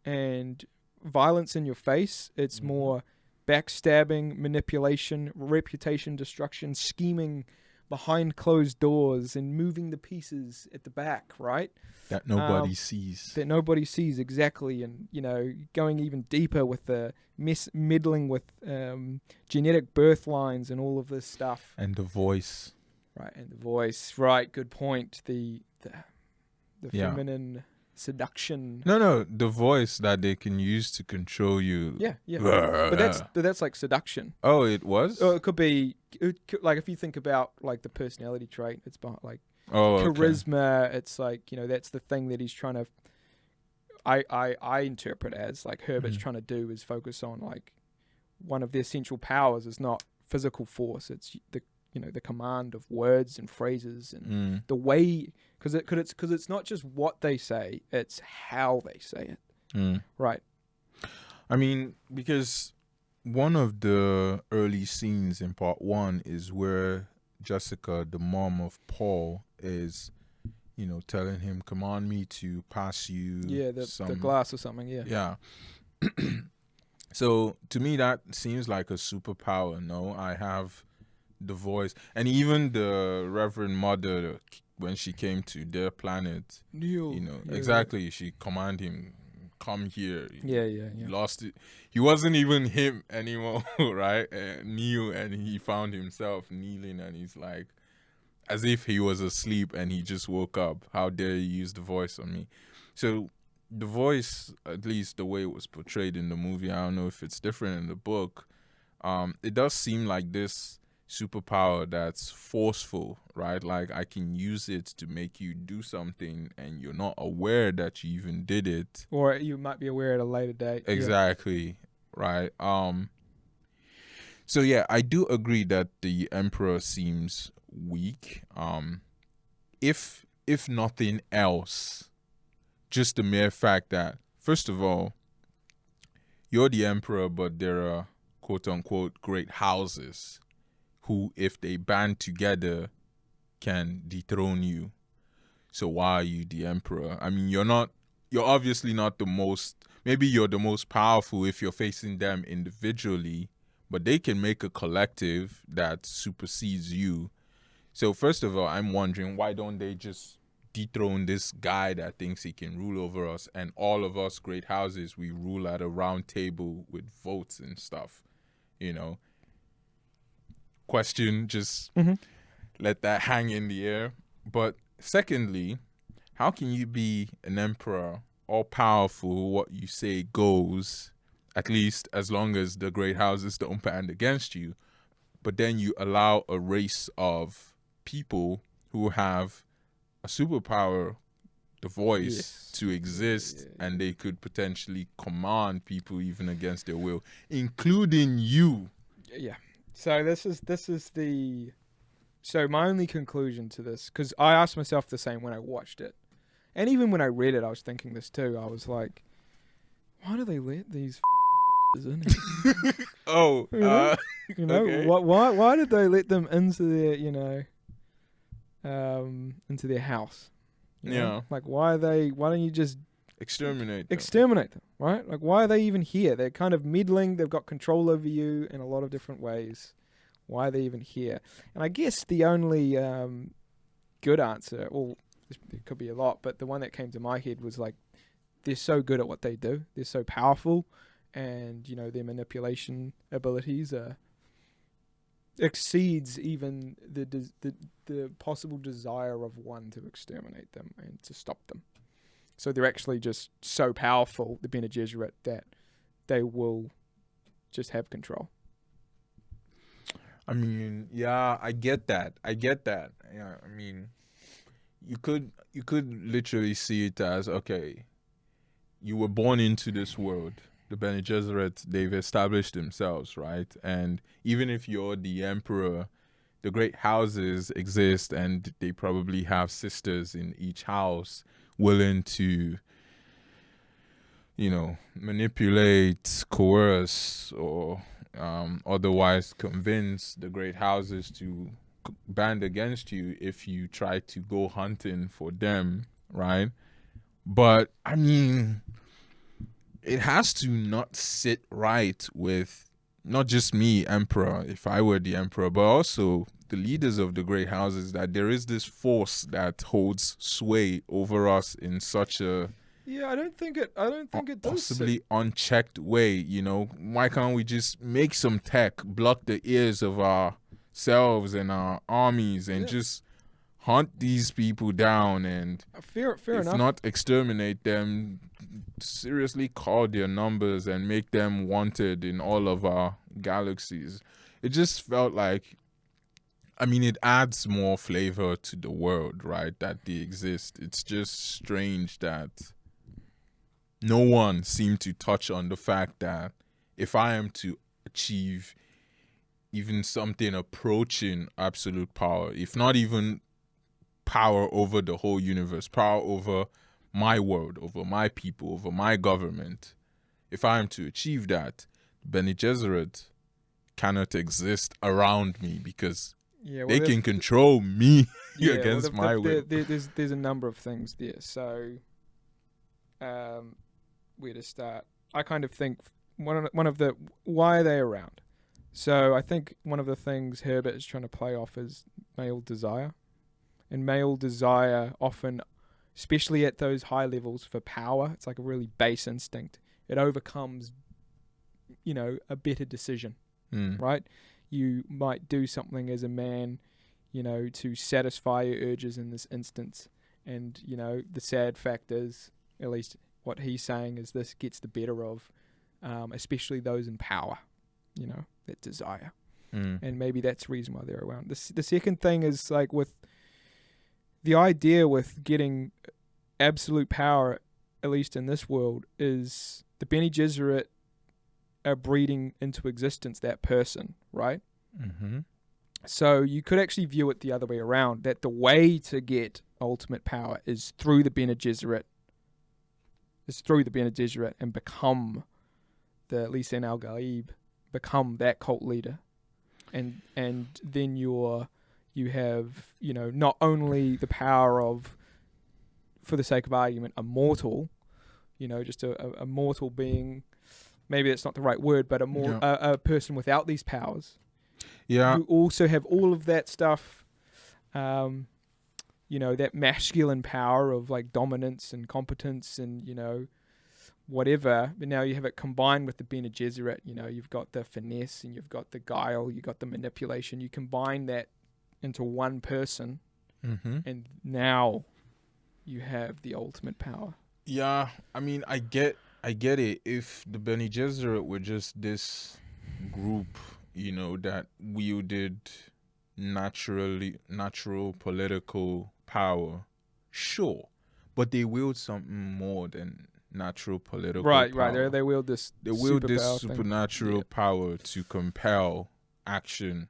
and violence in your face. It's more backstabbing, manipulation, reputation destruction, scheming behind closed doors and moving the pieces at the back, right? That nobody sees. That nobody sees, exactly. And, going even deeper with the meddling with genetic birth lines and all of this stuff. And the voice. Right, and the voice. Right, good point. The feminine seduction. No, the voice that they can use to control you. Yeah. But that's like seduction. Oh, it was? Or it could be like if you think about like the personality trait, it's like okay. charisma. It's like that's the thing that he's trying to. I interpret as like Herbert's trying to do is focus on like one of the essential powers is not physical force. It's the command of words and phrases and the way because it's not just what they say, it's how they say it. Right. I mean, because one of the early scenes in part 1 is where Jessica, the mom of Paul, is, telling him, command me to pass you the glass or something, Yeah. So, to me, that seems like a superpower, no? I have the voice. And even the Reverend Mother, when she came to their planet, Neil. Exactly, she commanded him, come here. Yeah. He lost it. He wasn't even him anymore, right? Neil, and he found himself kneeling, and he's like, as if he was asleep and he just woke up. How dare you use the voice on me? So the voice, at least the way it was portrayed in the movie, I don't know if it's different in the book. It does seem like this superpower that's forceful, right? Like I can use it to make you do something and you're not aware that you even did it. Or you might be aware at a later date. Exactly. Right. So yeah, I do agree that the Emperor seems weak. If nothing else, just the mere fact that, first of all, you're the Emperor, but there are quote unquote great houses who, if they band together, can dethrone you. So why are you the Emperor? I mean, you're obviously not the most, maybe you're the most powerful if you're facing them individually, but they can make a collective that supersedes you. So first of all, I'm wondering, why don't they just dethrone this guy that thinks he can rule over us, and all of us great houses, we rule at a round table with votes and stuff, you know. Question, just let that hang in the air. But secondly, how can you be an emperor, all powerful, what you say goes, at least as long as the great houses don't band against you, but then you allow a race of people who have a superpower, the voice, to exist, and they could potentially command people even against their will, including you. Yeah. So so my only conclusion to this, because I asked myself the same when I watched it, and even when I read it, I was thinking this too. I was like, why do they let these in here? Oh, you know, okay. Why did they let them into their, into their house? You know? Yeah. Like, why don't you just exterminate them, right? Like, why are they even here? They're kind of meddling. They've got control over you in a lot of different ways. Why are they even here? And I guess the only good answer, well, there could be a lot, but the one that came to my head was like, they're so good at what they do. They're so powerful, and their manipulation abilities exceeds even the possible desire of one to exterminate them and to stop them. So they're actually just so powerful, the Bene Gesserit, that they will just have control. I mean, yeah, I get that. Yeah, I mean, you could literally see it as, okay, you were born into this world. The Bene Gesserit, they've established themselves, right? And even if you're the emperor, the great houses exist, and they probably have sisters in each house willing to, manipulate, coerce, or otherwise convince the great houses to band against you if you try to go hunting for them, right? But I mean, it has to not sit right with not just me, emperor, if I were the emperor, but also the leaders of the great houses, that there is this force that holds sway over us in such a I don't think it does possibly unchecked way. Why can't we just make some tech, block the ears of ourselves and our armies, and just hunt these people down, and fair if enough, not exterminate them, seriously call their numbers and make them wanted in all of our galaxies. It just felt like, I mean, it adds more flavor to the world, right, that they exist. It's just strange that no one seemed to touch on the fact that if I am to achieve even something approaching absolute power, if not even power over the whole universe, power over my world, over my people, over my government, if I am to achieve that, Bene Gesserit cannot exist around me, because they can control me against my will. There's a number of things there. So, where to start? I kind of think one of the why are they around? So I think one of the things Herbert is trying to play off is male desire. And male desire often, especially at those high levels for power, it's like a really base instinct. It overcomes, a better decision, right? You might do something as a man, to satisfy your urges in this instance. And, the sad fact is, at least what he's saying, is this gets the better of, especially those in power, that desire. And maybe that's the reason why they're around. The second thing is, like, with the idea with getting absolute power, at least in this world, is the Bene Gesserit are breeding into existence that person, right? Mm-hmm. So you could actually view it the other way around, that the way to get ultimate power is through the Bene Gesserit, and become the Lisan al-Ghaib, become that cult leader. And then you have, not only the power of, for the sake of argument, a mortal, just a mortal being, maybe that's not the right word, but a person without these powers. Yeah. You also have all of that stuff, that masculine power of like dominance and competence and, whatever. But now you have it combined with the Bene Gesserit. You've got the finesse and you've got the guile, you've got the manipulation. You combine that into one person, and now you have the ultimate power. Yeah, I mean, I get it. If the Bene Gesserit were just this group, that wielded natural political power, sure, but they wield something more than natural political power. Right. They wield this. They wield this superpower supernatural power to compel action.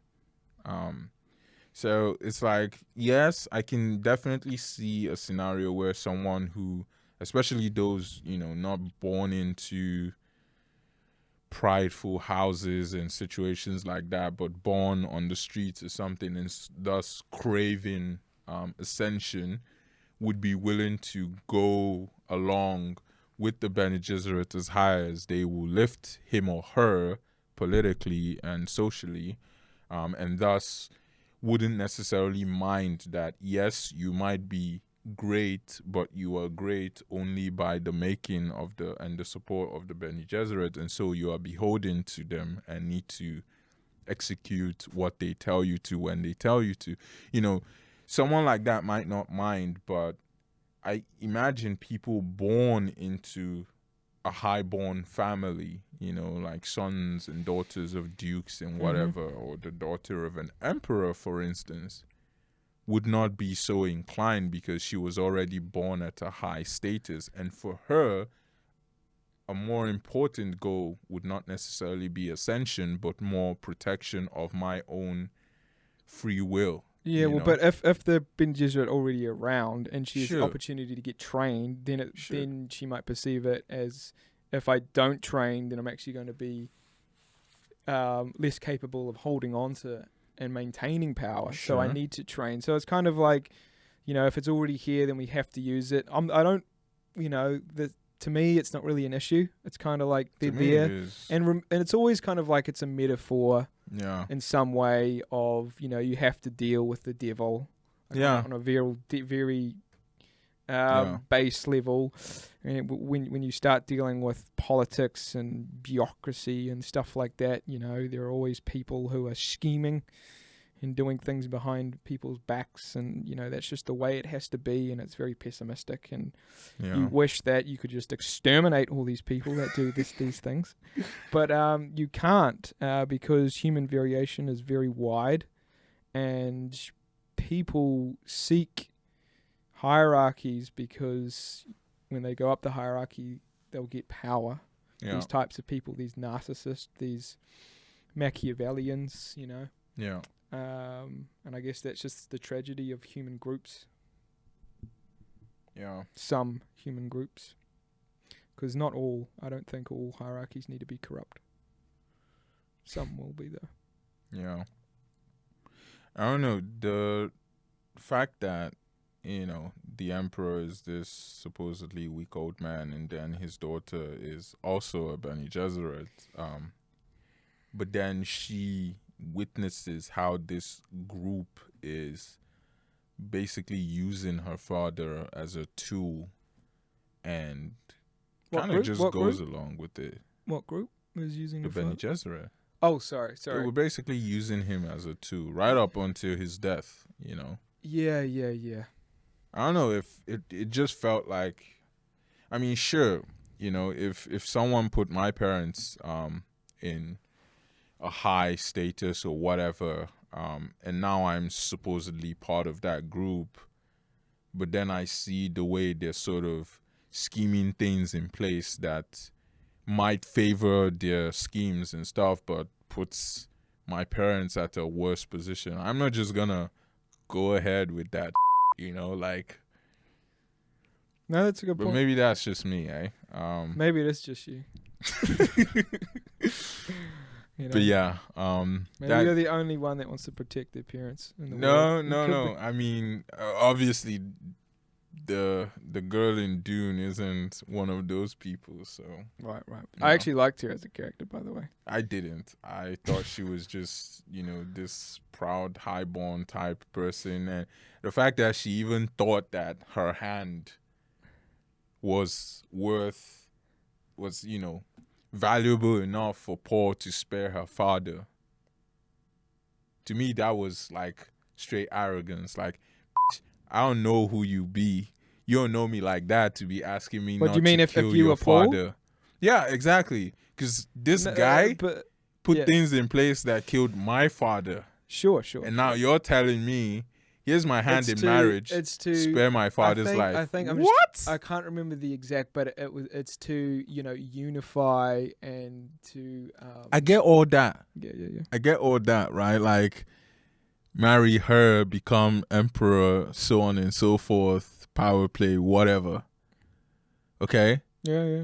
So it's like, yes, I can definitely see a scenario where someone who, especially those, not born into prideful houses and situations like that, but born on the streets or something, and thus craving ascension, would be willing to go along with the Bene Gesserit as high as they will lift him or her politically and socially, and thus wouldn't necessarily mind that, yes, you might be great, but you are great only by the making of the support of the Bene Gesserit, and so you are beholden to them and need to execute what they tell you to when they tell you to. Someone like that might not mind, but I imagine people born into a highborn family, like sons and daughters of dukes and whatever, or the daughter of an emperor, for instance, would not be so inclined because she was already born at a high status. And for her, a more important goal would not necessarily be ascension, but more protection of my own free will. Yeah, but if the Bene Gesserit already around and she has the opportunity to get trained, then she might perceive it as, if I don't train, then I'm actually going to be less capable of holding on to and maintaining power. So I need to train. So it's kind of like, if it's already here, then we have to use it. To me, it's not really an issue. It's kind of like they're there, and it's always kind of like it's a metaphor, in some way of you have to deal with the devil, on a very base level. And when you start dealing with politics and bureaucracy and stuff like that, there are always people who are scheming and doing things behind people's backs, and that's just the way it has to be, and it's very pessimistic, and you wish that you could just exterminate all these people that do these things, but you can't, because human variation is very wide, and people seek hierarchies because when they go up the hierarchy, they'll get power. These types of people, these narcissists, these Machiavellians, and I guess that's just the tragedy of human groups. Yeah. Some human groups. Because not all, I don't think all hierarchies need to be corrupt. Some will be, though. Yeah. I don't know. The fact that, the emperor is this supposedly weak old man, and then his daughter is also a Bene Gesserit, but then she witnesses how this group is basically using her father as a tool, and kind of just goes along with it. What group was using the Bene Gesserit? Oh, sorry. They were basically using him as a tool right up until his death. Yeah. I don't know if it just felt like, I mean, sure, if someone put my parents in a high status or whatever, and now I'm supposedly part of that group, but then I see the way they're sort of scheming things in place that might favor their schemes and stuff, but puts my parents at a worse position. I'm not just gonna go ahead with that, like. No, that's a good point. But maybe that's just me, eh? Maybe it is just you. But yeah, maybe you're the only one that wants to protect their parents. In the no, world. no. I mean, obviously, the girl in Dune isn't one of those people. So Right. No. I actually liked her as a character, by the way. I didn't. I thought she was just, this proud, highborn type person. And the fact that she even thought that her hand was valuable enough for Paul to spare her father. To me, that was like straight arrogance. Like, I don't know who you be. You don't know me like that to be asking me What not do you mean to if kill you your were Paul? father. Yeah, exactly. Because this guy put yeah. things in place that killed my father. Sure. And now you're telling me, here's my hand in marriage. It's to spare my father's life. I think I can't remember the exact, but it's to unify and to. I get all that. Yeah. I get all that, right? Like, marry her, become emperor, so on and so forth, power play, whatever. Okay? Yeah.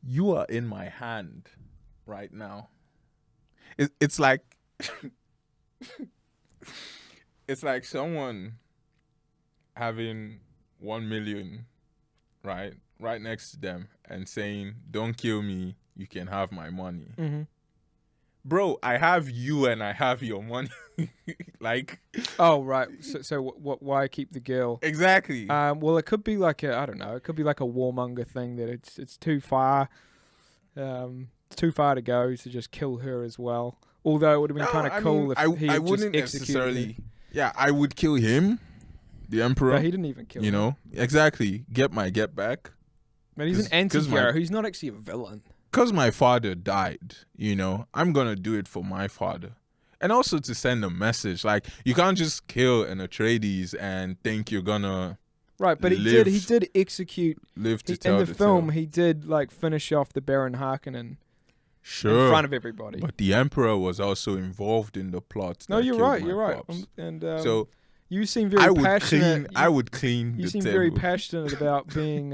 You are in my hand right now. It's like it's like someone having 1 million right next to them and saying, "Don't kill me, you can have my money." Mm-hmm. Bro, I have you and I have your money. Like, oh right, so why keep the girl? Exactly. Well, it could be like I don't know. It could be like a warmonger thing that it's too far. Too far to go to just kill her as well. Although it would have been kind of cool if he had wouldn't just executed necessarily. her. Yeah, I would kill him, the emperor. But he didn't even kill her. Exactly. Get back. But he's an anti-hero. He's not actually a villain. Because my father died, I'm going to do it for my father. And also to send a message. Like, you can't just kill an Atreides and think you're going to... Right, but he did execute... Live to tell in the film, he did, finish off the Baron Harkonnen in front of everybody. But the Emperor was also involved in the plot. No, you're right. So you seem very passionate. I would clean You the seem table. very passionate about being...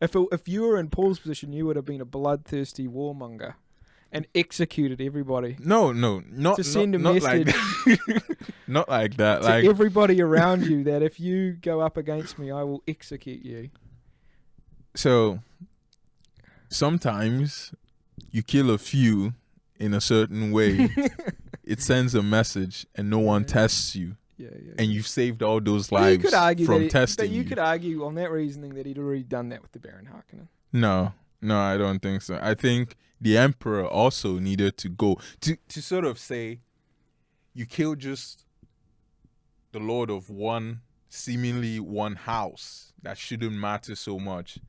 If you were in Paul's position, you would have been a bloodthirsty warmonger and executed everybody. No, not to send a not message not like that. To everybody around you that if you go up against me, I will execute you. So sometimes you kill a few in a certain way. It sends a message, and no one tests you. Yeah. And you've saved all those lives from testing. But you could argue on that reasoning that he'd already done that with the Baron Harkonnen. No, I don't think so. I think the Emperor also needed to go to sort of say, you killed just the Lord of seemingly one house that shouldn't matter so much,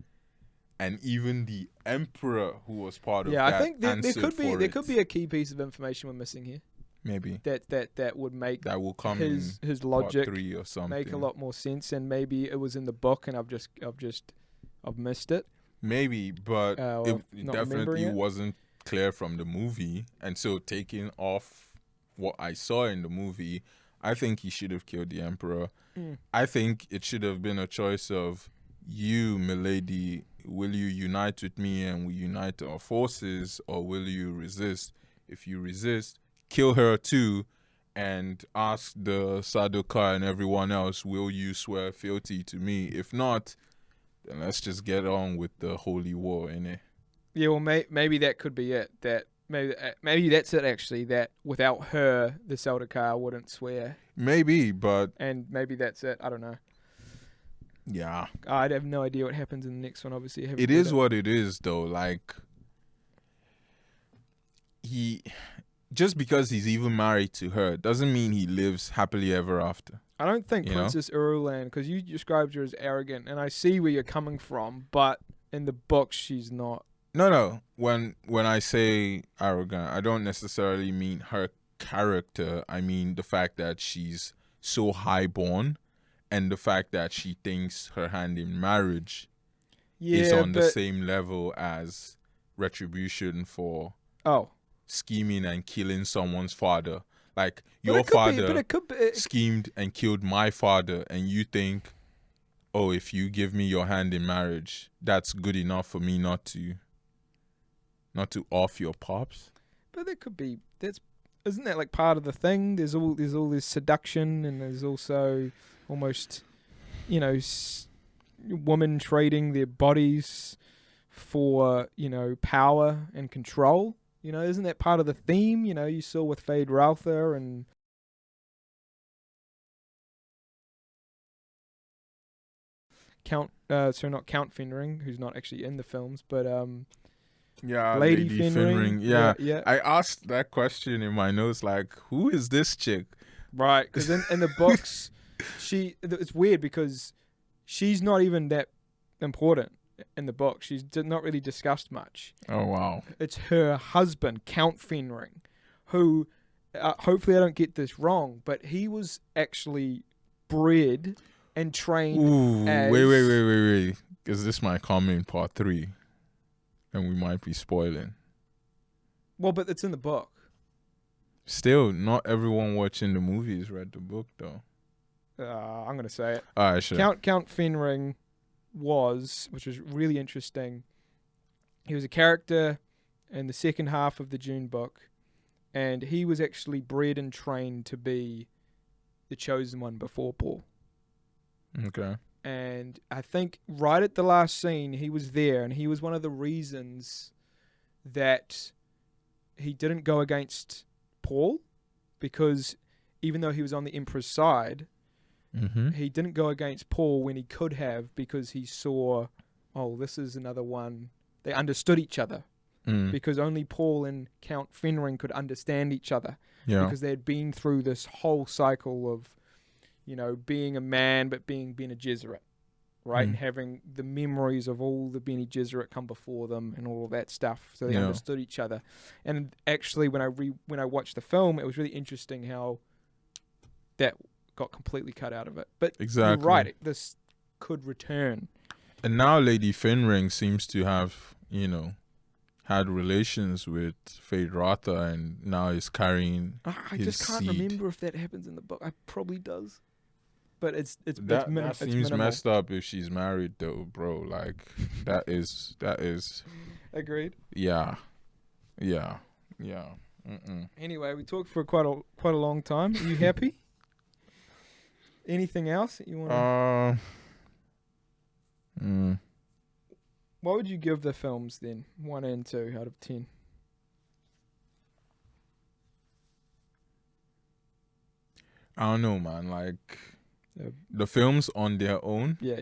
and even the Emperor who was part of that. Yeah, I think there could be a key piece of information we're missing here. Maybe that would make that will come his in logic part 3 or something. Make a lot more sense, and maybe it was in the book and I've missed it. Maybe, but it definitely it. wasn't clear from the movie, and so taking off what I saw in the movie, I think he should have killed the Emperor. I think it should have been a choice of, you, milady, will you unite with me and we unite our forces, or will you resist? If you resist, kill her too, and ask the Sardaukar and everyone else, will you swear fealty to me? If not, then let's just get on with the holy war, innit? Yeah, well, maybe that could be it. That maybe that's it actually. That without her, the Sardaukar wouldn't swear. Maybe, but and maybe that's it. I don't know. Yeah, I'd have no idea what happens in the next one. Obviously, it is what it is, though. Like, just because he's even married to her doesn't mean he lives happily ever after. I don't think Princess Irulan, because you described her as arrogant, and I see where you're coming from, but in the book she's not. No. When I say arrogant, I don't necessarily mean her character. I mean the fact that she's so highborn, and the fact that she thinks her hand in marriage is on the same level as retribution for scheming and killing someone's father. Like, your father schemed and killed my father, and you think, oh, if you give me your hand in marriage, that's good enough for me not to off your pops? But that could be, isn't that like part of the thing? There's all this seduction, and there's also almost women trading their bodies for, power and control. Isn't that part of the theme? You saw with Fade Rother and not Count Fenring, who's not actually in the films, but Yeah, Lady Lady Fenring. Fenring. Yeah. Yeah. I asked that question in my notes, like, who is this chick? Right, because in the books, it's weird because she's not even that important in the book. She's not really discussed much. Oh, wow. It's her husband, Count Fenring, who, hopefully I don't get this wrong, but he was actually bred and trained Ooh, as... wait. Because this might come in part 3. And we might be spoiling. Well, but it's in the book. Still, not everyone watching the movies read the book, though. I'm going to say it. All right, sure. Count Fenring which was really interesting, he was a character in the second half of the Dune book, and he was actually bred and trained to be the chosen one before Paul. Okay. And I think right at the last scene, he was there, and he was one of the reasons that he didn't go against Paul, because even though he was on the Emperor's side, he didn't go against Paul when he could have, because he saw, this is another one. They understood each other, because only Paul and Count Fenring could understand each other, because they had been through this whole cycle of, being a man but being Bene Gesserit, right? And having the memories of all the Bene Gesserit come before them and all of that stuff. So they understood each other. And actually, when I watched the film, it was really interesting how that got completely cut out of it. But exactly. You're right, this could return. And now Lady Fenring seems to have, had relations with Fade Rother, and now is carrying I his just can't seed. Remember if that happens in the book. I probably does. But it's that it's seems minimal. messed up if she's married, though, bro. Like, that is Agreed. Yeah. Mm-mm. Anyway, we talked for quite a long time. Are you happy? Anything else that you want to... What would you give the films then? 1 and 2 out of 10. I don't know, man. Like, the films on their own. Yeah.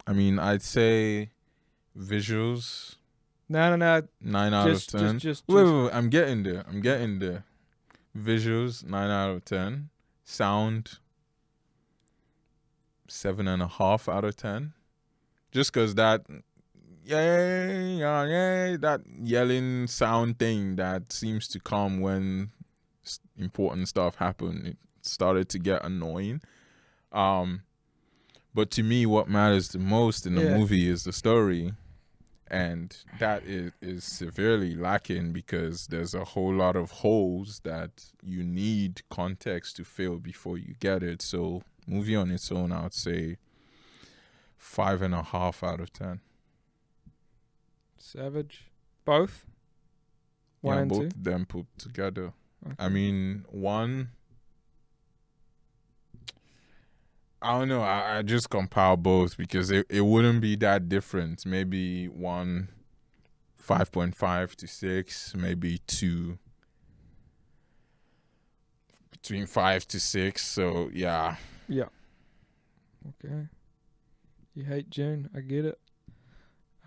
I mean, I'd say visuals. No. 9 out of 10. Wait, I'm getting there. Visuals, 9 out of 10. Sound, 7.5 out of 10. Just because that, that yelling sound thing that seems to come when important stuff happen, it started to get annoying. But to me, what matters the most in the movie is the story. And that is severely lacking, because there's a whole lot of holes that you need context to fill before you get it. So, movie on its own, I would say 5.5 out of 10. Savage. Both? 1 and 2? Both of them put together. Okay. I mean, 1... I don't know. I just compile both because it wouldn't be that different. Maybe 1 5.5 to 6, maybe 2 between 5 to 6. So yeah. Yeah. Okay. You hate Dune. I get it.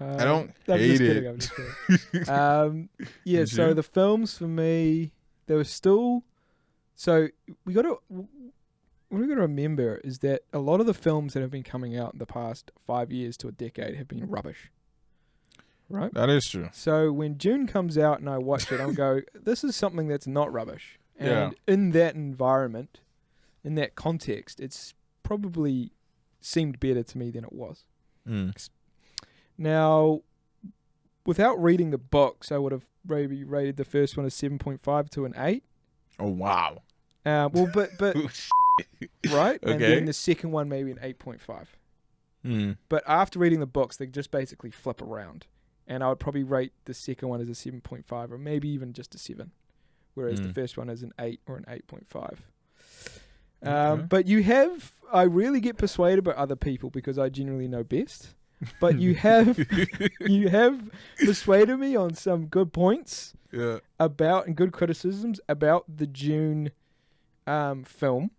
I don't I'm hate just it. kidding. I'm just kidding. Yeah. So the films for me, there was still. So we got to. What we got to remember is that a lot of the films that have been coming out in the past 5 years to a decade have been rubbish. Right? That is true. So when Dune comes out and I watch it, I'll go, this is something that's not rubbish. And in that environment, in that context, it's probably seemed better to me than it was. Now, without reading the books, I would have maybe rated the first one as 7.5 to an 8. Oh, wow. Well, but right? Okay. And then the second one maybe an 8.5. But after reading the books, they just basically flip around. And I would probably rate the second one as a 7.5 or maybe even just a 7. whereas the first one is an 8 or an 8.5. Okay. But I really get persuaded by other people because I generally know best. But you have persuaded me on some good points about and good criticisms about the Dune film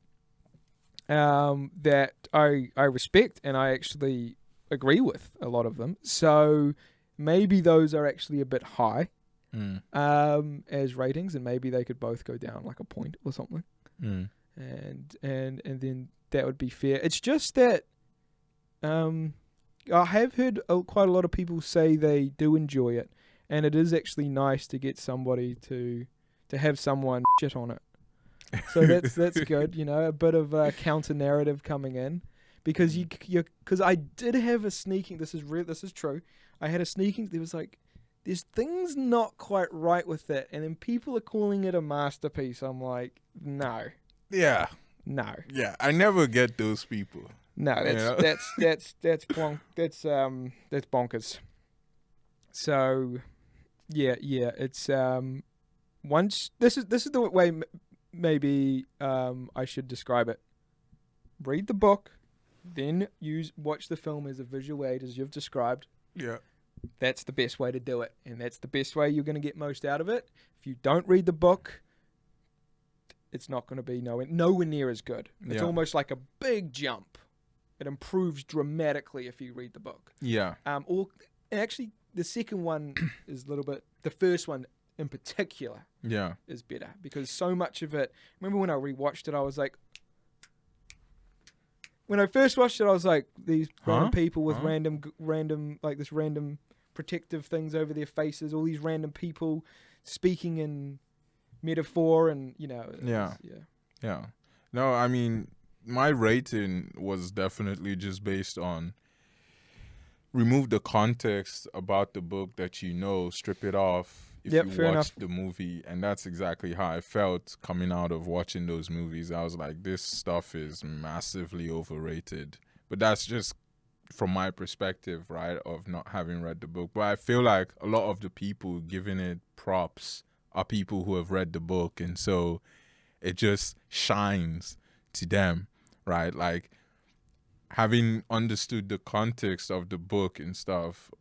that I respect and I actually agree with a lot of them. So maybe those are actually a bit high as ratings, and maybe they could both go down like a point or something. And then that would be fair. It's just that I have heard quite a lot of people say they do enjoy it, and it is actually nice to get somebody to have someone shit on it. So that's good, you know, a bit of a counter narrative coming in, because because I did have a sneaking. This is true. I had a sneaking. There was like, there's things not quite right with it, and then people are calling it a masterpiece. I'm like, no. Yeah. No. Yeah, I never get those people. No, that's bonkers. So, yeah, it's once this is the way maybe I should describe it. Read the book, then watch the film as a visual aid as you've described. Yeah. That's the best way to do it, and that's the best way you're going to get most out of it. If you don't read the book, it's not going to be nowhere near as good. It's almost like a big jump. It improves dramatically if you read the book. Yeah. Or actually, the second one is a little bit. The first one in particular, is better because so much of it. Remember when I rewatched it, I was like, when I first watched it, I was like, these random people with random like this random protective things over their faces, all these random people speaking in metaphor, and yeah. No, I mean, my rating was definitely just based on remove the context about the book that strip it off if you watch the movie, and that's exactly how I felt coming out of watching those movies. I was like, this stuff is massively overrated, but that's just from my perspective, right, of not having read the book. But I feel like a lot of the people giving it props are people who have read the book, and so it just shines to them, right? Like, having understood the context of the book and stuff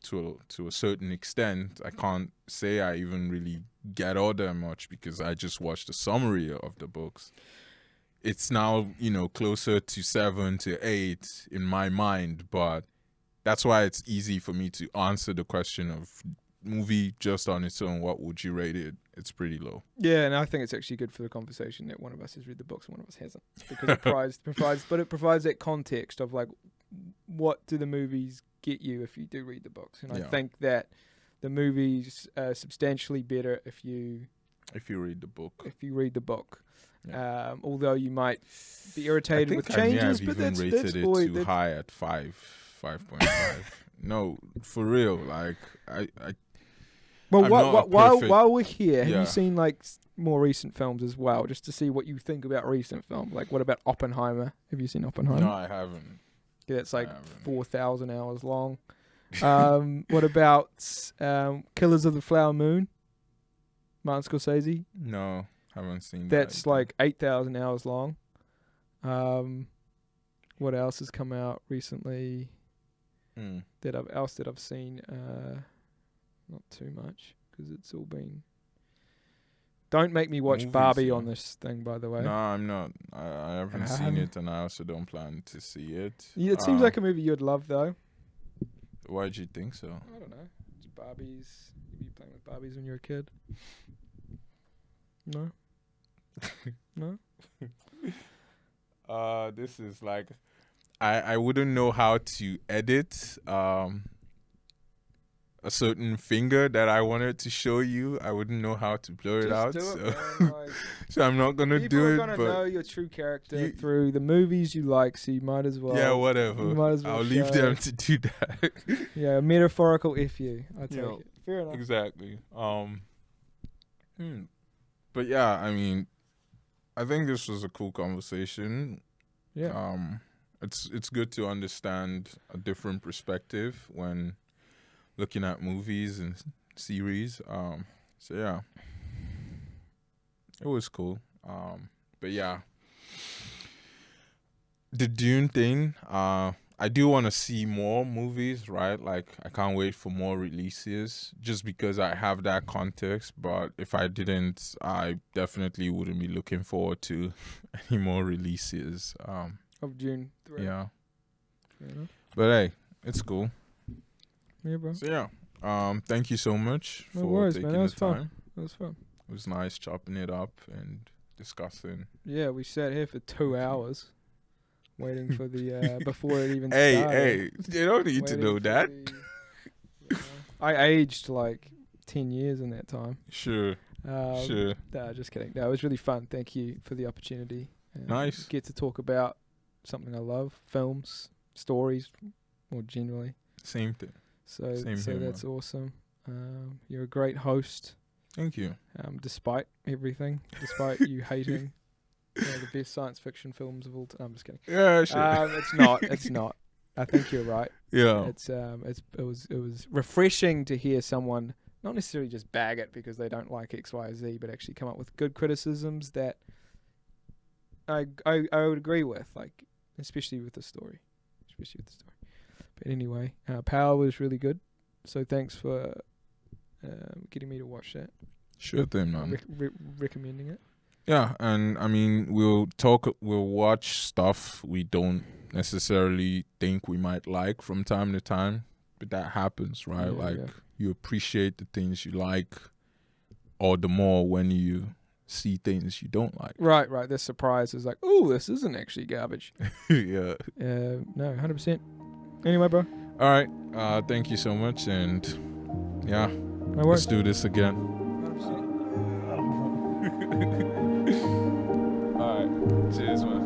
to a certain extent, I can't say I even really get all that much because I just watched the summary of the books. It's now, closer to 7 to 8 in my mind, but that's why it's easy for me to answer the question of movie just on its own, what would you rate it? It's pretty low. Yeah, and I think it's actually good for the conversation that one of us has read the books and one of us hasn't, because it provides that context of like, what do the movies get you if you do read the books? And I think that the movies are substantially better if you read the book. Yeah. Although you might be irritated with changes, but that's rated it too high at 5.5. No, for real. Like Well, while we're here, have you seen like more recent films as well, just to see what you think about recent films? Like, what about Oppenheimer? Have you seen Oppenheimer? No, I haven't. Yeah, it's like 4,000 hours long. What about Killers of the Flower Moon? Martin Scorsese? No, haven't seen that. That's like 8,000 hours long. What else has come out recently that I've seen? Not too much, because it's all been... Don't make me watch movies, Barbie on this thing, by the way. No, I'm not. I haven't seen it, and I also don't plan to see it. Yeah, it seems like a movie you'd love, though. Why'd you think so? I don't know. It's Barbies. You be playing with Barbies when you're a kid? No? No? This is like... I wouldn't know how to edit a certain finger that I wanted to show you. I wouldn't know how to blur it out. Just do it, so. man. Like, so I'm not going to do it. People are going to know your true character through the movies you like, so you might as well. Yeah, whatever. You might as well I'll leave them to do that. Yeah, metaphorical F you. I take it. Fair enough. Exactly. But yeah, I mean, I think this was a cool conversation. Yeah. It's good to understand a different perspective when looking at movies and series. So yeah. It was cool. But yeah, the Dune thing. I do want to see more movies, right? Like, I can't wait for more releases just because I have that context. But if I didn't, I definitely wouldn't be looking forward to any more releases. Of June. Yeah. Fair enough. But hey, it's cool. Yeah, bro. So yeah, thank you so much No for worries, taking man. That was the fun. time. That was fun. It was nice chopping it up and discussing. Yeah, we sat here for 2 hours waiting for the before it even Hey, started. you don't need to Waiting know for that. I aged like 10 years in that time. Sure. Sure. No, just kidding. No, it was really fun. Thank you for the opportunity. Nice. Get to talk about something I love, films, stories, more generally. Same thing. So Same here, that's awesome. You're a great host. Thank you. Despite everything, despite you hating the best science fiction films of all time. I'm just kidding. Yeah, sure. It's not. It's not. I think you're right. Yeah. It was refreshing to hear someone not necessarily just bag it because they don't like X, Y, or Z, but actually come up with good criticisms that I would agree with, like especially with the story. But anyway, Power was really good. So thanks for getting me to watch that. Sure thing, man. Recommending it. Yeah, and I mean, we'll watch stuff we don't necessarily think we might like from time to time, but that happens, right? Yeah. You appreciate the things you like all the more when you see things you don't like. Right. The surprise is like, oh, this isn't actually garbage. Yeah. No, 100%. Anyway, bro. All right. Thank you so much, and yeah, No let's worries. do this again. 100%. All right. Cheers, man.